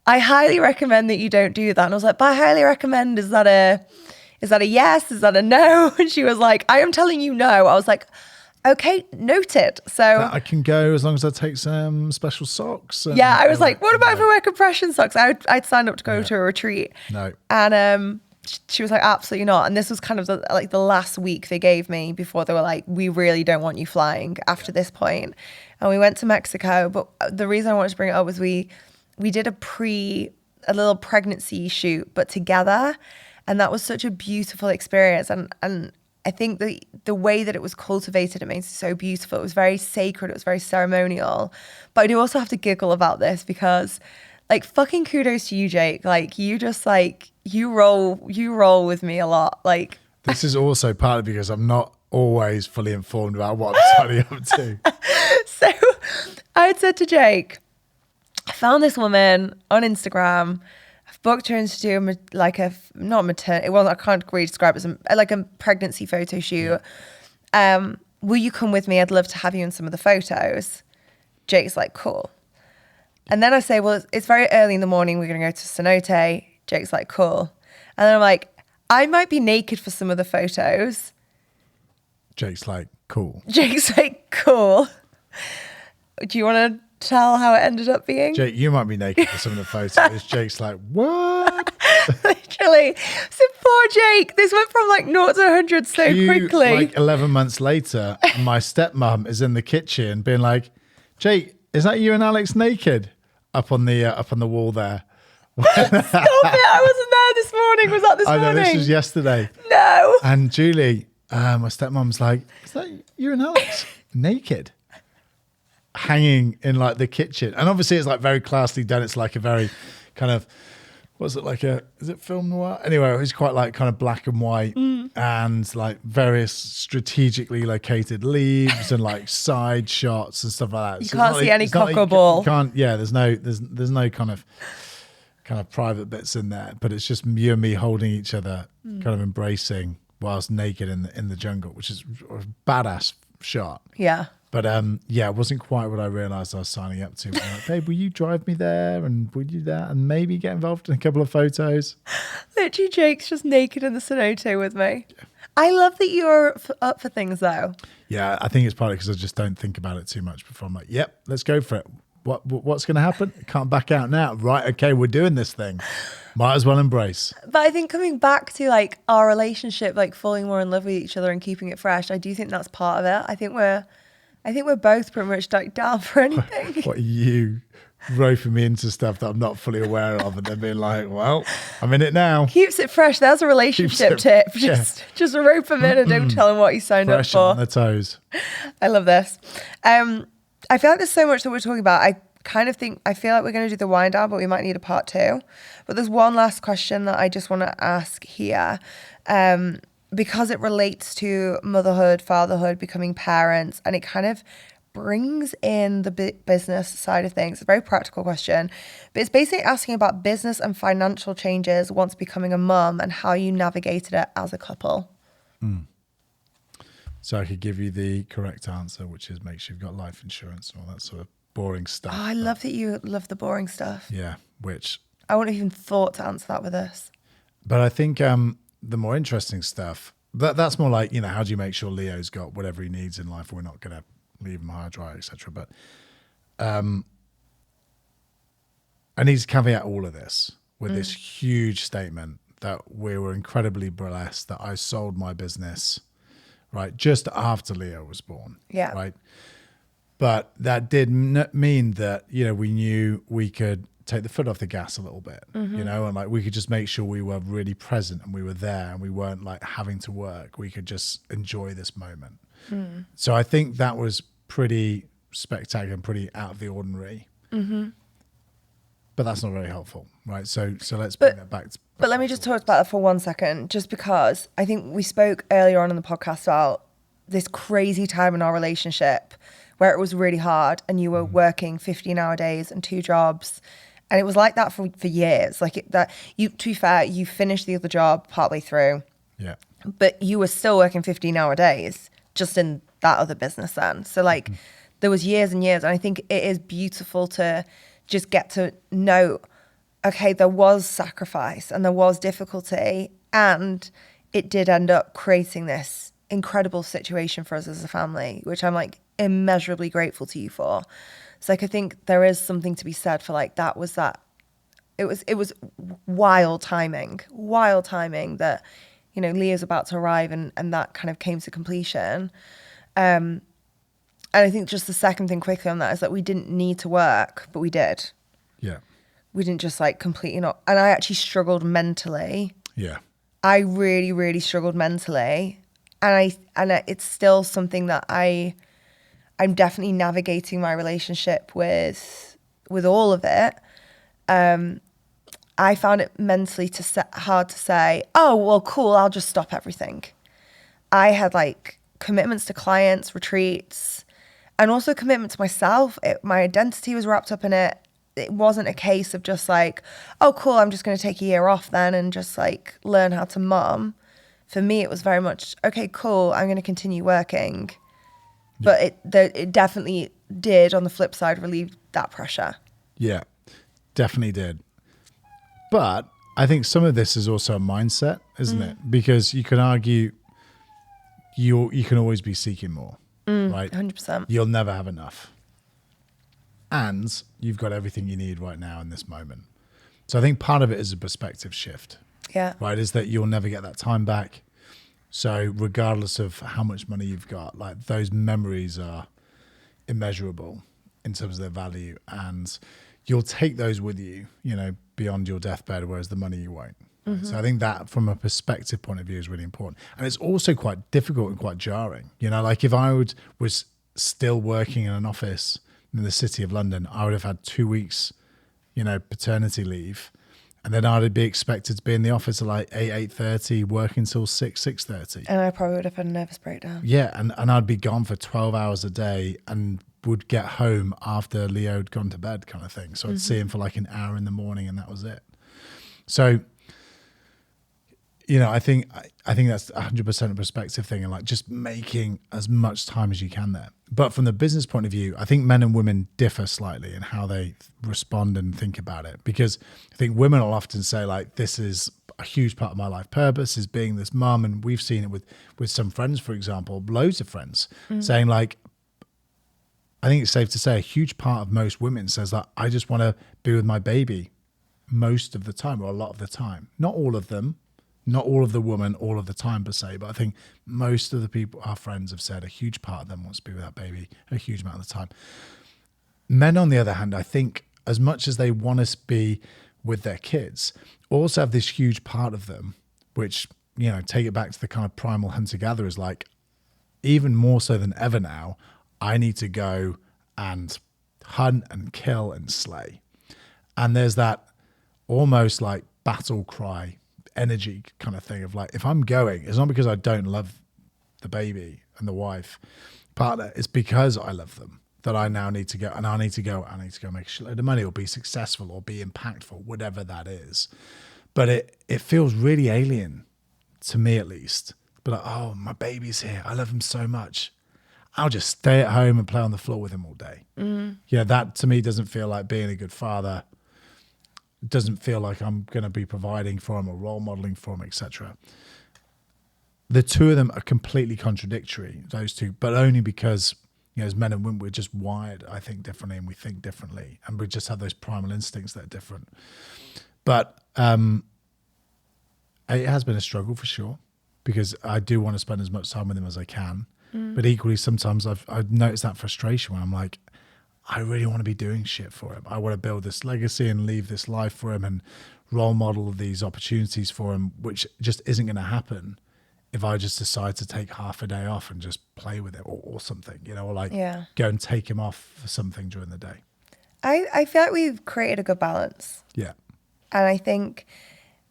I highly recommend that you don't do that. And I was like, but I highly recommend, is that a yes? Is that a no? And she was like, I am telling you no. I was like, okay, noted. So I can go as long as I take some special socks. I was like, what about if I wear compression socks? I'd signed up to go to a retreat. No. And she was like, absolutely not. And this was kind of the last week they gave me before they were like, we really don't want you flying after this point. And we went to Mexico. But the reason I wanted to bring it up was we did a little pregnancy shoot, but together. And that was such a beautiful experience. And I think the way that it was cultivated, it made it so beautiful. It was very sacred. It was very ceremonial. But I do also have to giggle about this because, like, fucking kudos to you, Jake. Like, you just, like, you roll with me a lot. Like, this is also partly because I'm not always fully informed about what I'm signing up to. So I had said to Jake, I found this woman on Instagram. I've booked her in to do not maternity. It wasn't. I can't really describe it as like a pregnancy photo shoot. Yeah. Will you come with me? I'd love to have you in some of the photos. Jake's like, cool. And then I say, well, it's very early in the morning. We're going to go to cenote. Jake's like, cool. And then I'm like, I might be naked for some of the photos. Jake's like, cool. Jake's like, cool. Do you want to tell how it ended up being? Jake, you might be naked for some of the photos. Jake's like, what? Literally. So poor Jake. This went from like 0 to 100 so quickly. Like 11 months later, my stepmom is in the kitchen being like, Jake, is that you and Alex naked up on the wall there? Stop it. I wasn't there this morning. Was that this morning? I know, this was yesterday. No. And Julie, my stepmom's like, is that you and Alex naked? Hanging in like the kitchen. And obviously it's like very classily done. It's like a very kind of, is it film noir? Anyway, it's quite like kind of black and white and like various strategically located leaves and like side shots and stuff like that. You can't see any cock or ball. There's no kind of private bits in there, but it's just you and me holding each other, kind of embracing whilst naked in the jungle, which is a badass shot. Yeah. But it wasn't quite what I realised I was signing up to. I'm like, babe, will you drive me there and will you do that and maybe get involved in a couple of photos? Literally, Jake's just naked in the cenote with me. Yeah. I love that you're up for things though. Yeah, I think it's partly because I just don't think about it too much before I'm like, yep, let's go for it. What's going to happen? Can't back out now. Right, okay, we're doing this thing. Might as well embrace. But I think coming back to like our relationship, like falling more in love with each other and keeping it fresh, I do think that's part of it. I think we're both pretty much like down for anything. What are you roping me into stuff that I'm not fully aware of and then being like, well, I'm in it now. Keeps it fresh. There's a relationship tip. Just rope him in and don't tell him what he signed fresh up for. On the toes. I love this. I feel like there's so much that we're talking about. I feel like we're going to do the wind down, but we might need a part 2. But there's one last question that I just want to ask here. Because it relates to motherhood, fatherhood, becoming parents, and it kind of brings in the business side of things. It's a very practical question, but it's basically asking about business and financial changes once becoming a mum and how you navigated it as a couple. So I could give you the correct answer, which is make sure you've got life insurance and all that sort of boring stuff. Oh, I love that you love the boring stuff. Yeah, which... I wouldn't have even thought to answer that with this. But I think the more interesting stuff, that's more like, how do you make sure Leo's got whatever he needs in life? We're not going to leave him high and dry, etc. But I need to caveat all of this with this huge statement that we were incredibly blessed that I sold my business, right, just after Leo was born. Yeah. Right. But that did mean that, we knew we could take the foot off the gas a little bit, and like we could just make sure we were really present and we were there and we weren't like having to work. We could just enjoy this moment. So I think that was pretty spectacular and pretty out of the ordinary. But that's not very helpful, right? So let's bring that back. But let me just talk about that for 1 second, just because I think we spoke earlier on in the podcast about this crazy time in our relationship where it was really hard and you were working 15-hour days and 2 jobs. And it was like that for years. To be fair, you finished the other job partway through. Yeah. But you were still working 15-hour days just in that other business then. So there was years and years. And I think it is beautiful to just get to know, okay, there was sacrifice and there was difficulty. And it did end up creating this incredible situation for us as a family, which I'm like immeasurably grateful to you for. So I think there is something to be said for that was that It was wild timing that, you know, Leo's about to arrive and that kind of came to completion. And I think just the second thing quickly on that is that we didn't need to work, but we did. Yeah. We didn't just like completely not. And I actually struggled mentally. Yeah. I really, really struggled mentally. And it's still something that I'm definitely navigating my relationship with all of it. I found it mentally hard to say, oh, well, cool, I'll just stop everything. I had like commitments to clients, retreats, and also commitment to myself. My identity was wrapped up in it. It wasn't a case of just like, oh, cool, I'm just going to take a year off then and just like learn how to mum. For me, it was very much, okay, cool, I'm going to continue working. But it definitely did, on the flip side, relieve that pressure. Yeah, definitely did. But I think some of this is also a mindset, isn't it? Because you can argue you can always be seeking more, right? 100%. You'll never have enough. And you've got everything you need right now in this moment. So I think part of it is a perspective shift. Yeah. Right, is that you'll never get that time back. So regardless of how much money you've got, like those memories are immeasurable in terms of their value, and you'll take those with you, you know, beyond your deathbed, whereas the money you won't. Mm-hmm. So I think that from a perspective point of view is really important. And it's also quite difficult and quite jarring. You know, like if I was still working in an office in the city of London, I would have had 2 weeks, you know, paternity leave. And then I'd be expected to be in the office at like 8:30, working till 6:30. And I probably would have had a nervous breakdown. Yeah, and I'd be gone for 12 hours a day and would get home after Leo had gone to bed kind of thing. So I'd see him for like an hour in the morning and that was it. So, you know, I think that's 100% a perspective thing, and like just making as much time as you can there. But from the business point of view, I think men and women differ slightly in how they respond and think about it. Because I think women will often say like, this is a huge part of my life purpose is being this mum. And we've seen it with some friends, for example, loads of friends saying like, I think it's safe to say a huge part of most women says that I just want to be with my baby most of the time, or a lot of the time. Not all of them. Not all of the women all of the time per se, but I think most of the people, our friends, have said a huge part of them wants to be with that baby a huge amount of the time. Men, on the other hand, I think as much as they want to be with their kids, also have this huge part of them, which, you know, take it back to the kind of primal hunter-gatherers, like even more so than ever now, I need to go and hunt and kill and slay. And there's that almost like battle cry energy kind of thing of like, if I'm going, it's not because I don't love the baby and the wife partner, it's because I love them that I now need to go, and I need to go make a shitload of money or be successful or be impactful, whatever that is. But it feels really alien to me, at least. But like, oh, my baby's here, I love him so much, I'll just stay at home and play on the floor with him all day. Yeah, that to me doesn't feel like being a good father. Doesn't feel like I'm going to be providing for him or role modeling for him, etc. The two of them are completely contradictory, those two, but only because, you know, as men and women, we're just wired, I think, differently, and we think differently, and we just have those primal instincts that are different. But it has been a struggle for sure, because I do want to spend as much time with him as I can. But equally, sometimes I've noticed that frustration when I'm like, I really want to be doing shit for him. I want to build this legacy and leave this life for him and role model these opportunities for him, which just isn't going to happen if I just decide to take half a day off and just play with it or something, you know, or like go and take him off for something during the day. I feel like we've created a good balance. Yeah. And I think...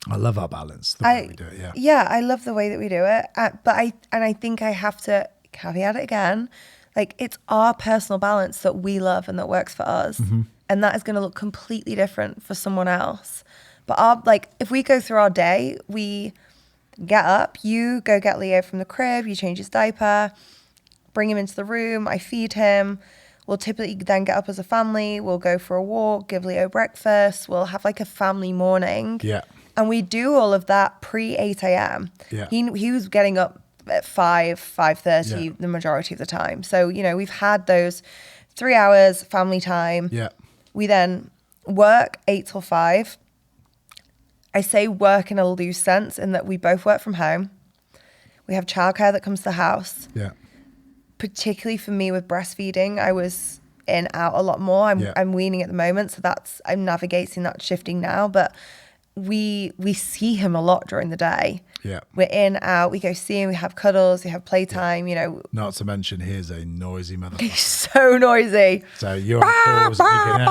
I love our balance, the way we do it, Yeah, I love the way that we do it. But I think I have to caveat it again. Like, it's our personal balance that we love and that works for us. And that is going to look completely different for someone else. But if we go through our day, we get up, you go get Leo from the crib, you change his diaper, bring him into the room, I feed him. We'll typically then get up as a family, we'll go for a walk, give Leo breakfast, we'll have like a family morning. Yeah. And we do all of that pre 8 a.m. Yeah. He was getting up at 5:30 the majority of the time. So, you know, we've had those 3 hours family time. Yeah. We then work 8 till 5. I say work in a loose sense in that we both work from home. We have childcare that comes to the house. Yeah. Particularly for me with breastfeeding, I was in out a lot more. I'm weaning at the moment, so I'm navigating that shifting now. But we see him a lot during the day. Yeah. We're in, out, we go see him, we have cuddles, we have playtime, you know. Not to mention, he's a noisy motherfucker. He's so noisy. So you're on calls, you can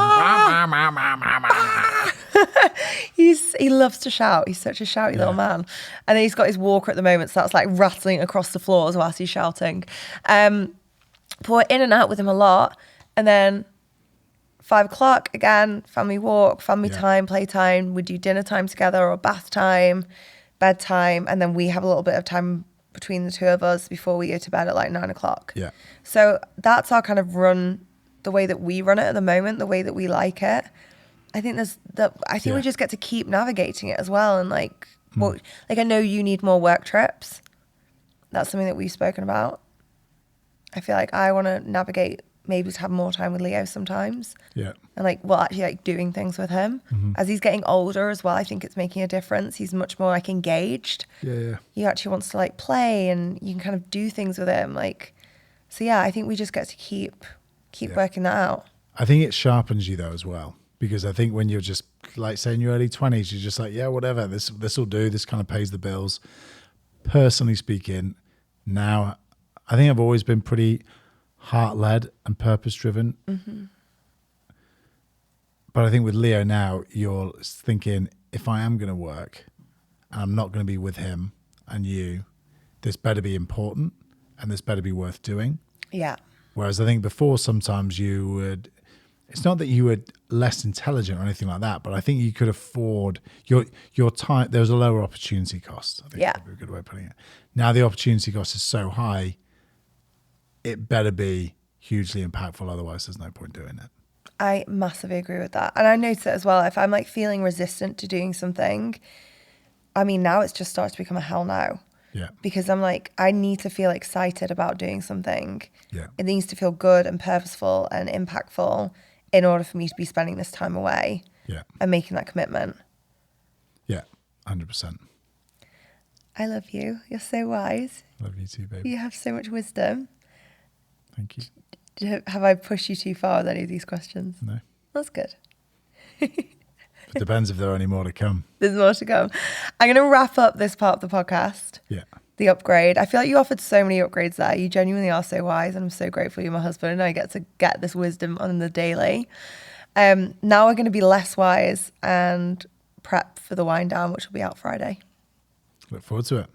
He loves to shout. He's such a shouty little man. And then he's got his walker at the moment, so that's like rattling across the floors whilst he's shouting. But we're in and out with him a lot. And then 5 o'clock, again, family walk, family time, playtime. We do dinner time together or bath time, bedtime. And then we have a little bit of time between the two of us before we go to bed at like 9 o'clock. Yeah. So that's our kind of run, the way that we run it at the moment, the way that we like it. I think we just get to keep navigating it as well. And like, I know you need more work trips. That's something that we've spoken about. I feel like I want to navigate maybe to have more time with Leo sometimes. Yeah. And actually like doing things with him. As he's getting older as well, I think it's making a difference. He's much more like engaged. Yeah. He actually wants to like play and you can kind of do things with him. So yeah, I think we just get to keep working that out. I think it sharpens you though as well. Because I think when you're just like say in your early 20s, you're just like, yeah, whatever, this will do. This kind of pays the bills. Personally speaking, now I think I've always been pretty heart-led and purpose-driven. But I think with Leo now, you're thinking, if I am going to work and I'm not going to be with him and you, this better be important and this better be worth doing. Yeah. Whereas I think before sometimes you would, it's not that you were less intelligent or anything like that, but I think you could afford your time. There was a lower opportunity cost. I think that's a good way of putting it. Now the opportunity cost is so high, it better be hugely impactful. Otherwise, there's no point doing it. I massively agree with that. And I notice it as well. If I'm like feeling resistant to doing something, I mean, now it's just started to become a hell no. Yeah. Because I'm like, I need to feel excited about doing something. Yeah. It needs to feel good and purposeful and impactful in order for me to be spending this time away. Yeah. And making that commitment. Yeah. 100%. I love you. You're so wise. Love you too, baby. You have so much wisdom. Thank you. Have I pushed you too far with any of these questions? No. That's good. It depends if there are any more to come. There's more to come. I'm going to wrap up this part of the podcast. Yeah. The upgrade. I feel like you offered so many upgrades there. You genuinely are so wise, and I'm so grateful you're my husband and I get to get this wisdom on the daily. Now we're going to be less wise and prep for the wind down, which will be out Friday. Look forward to it.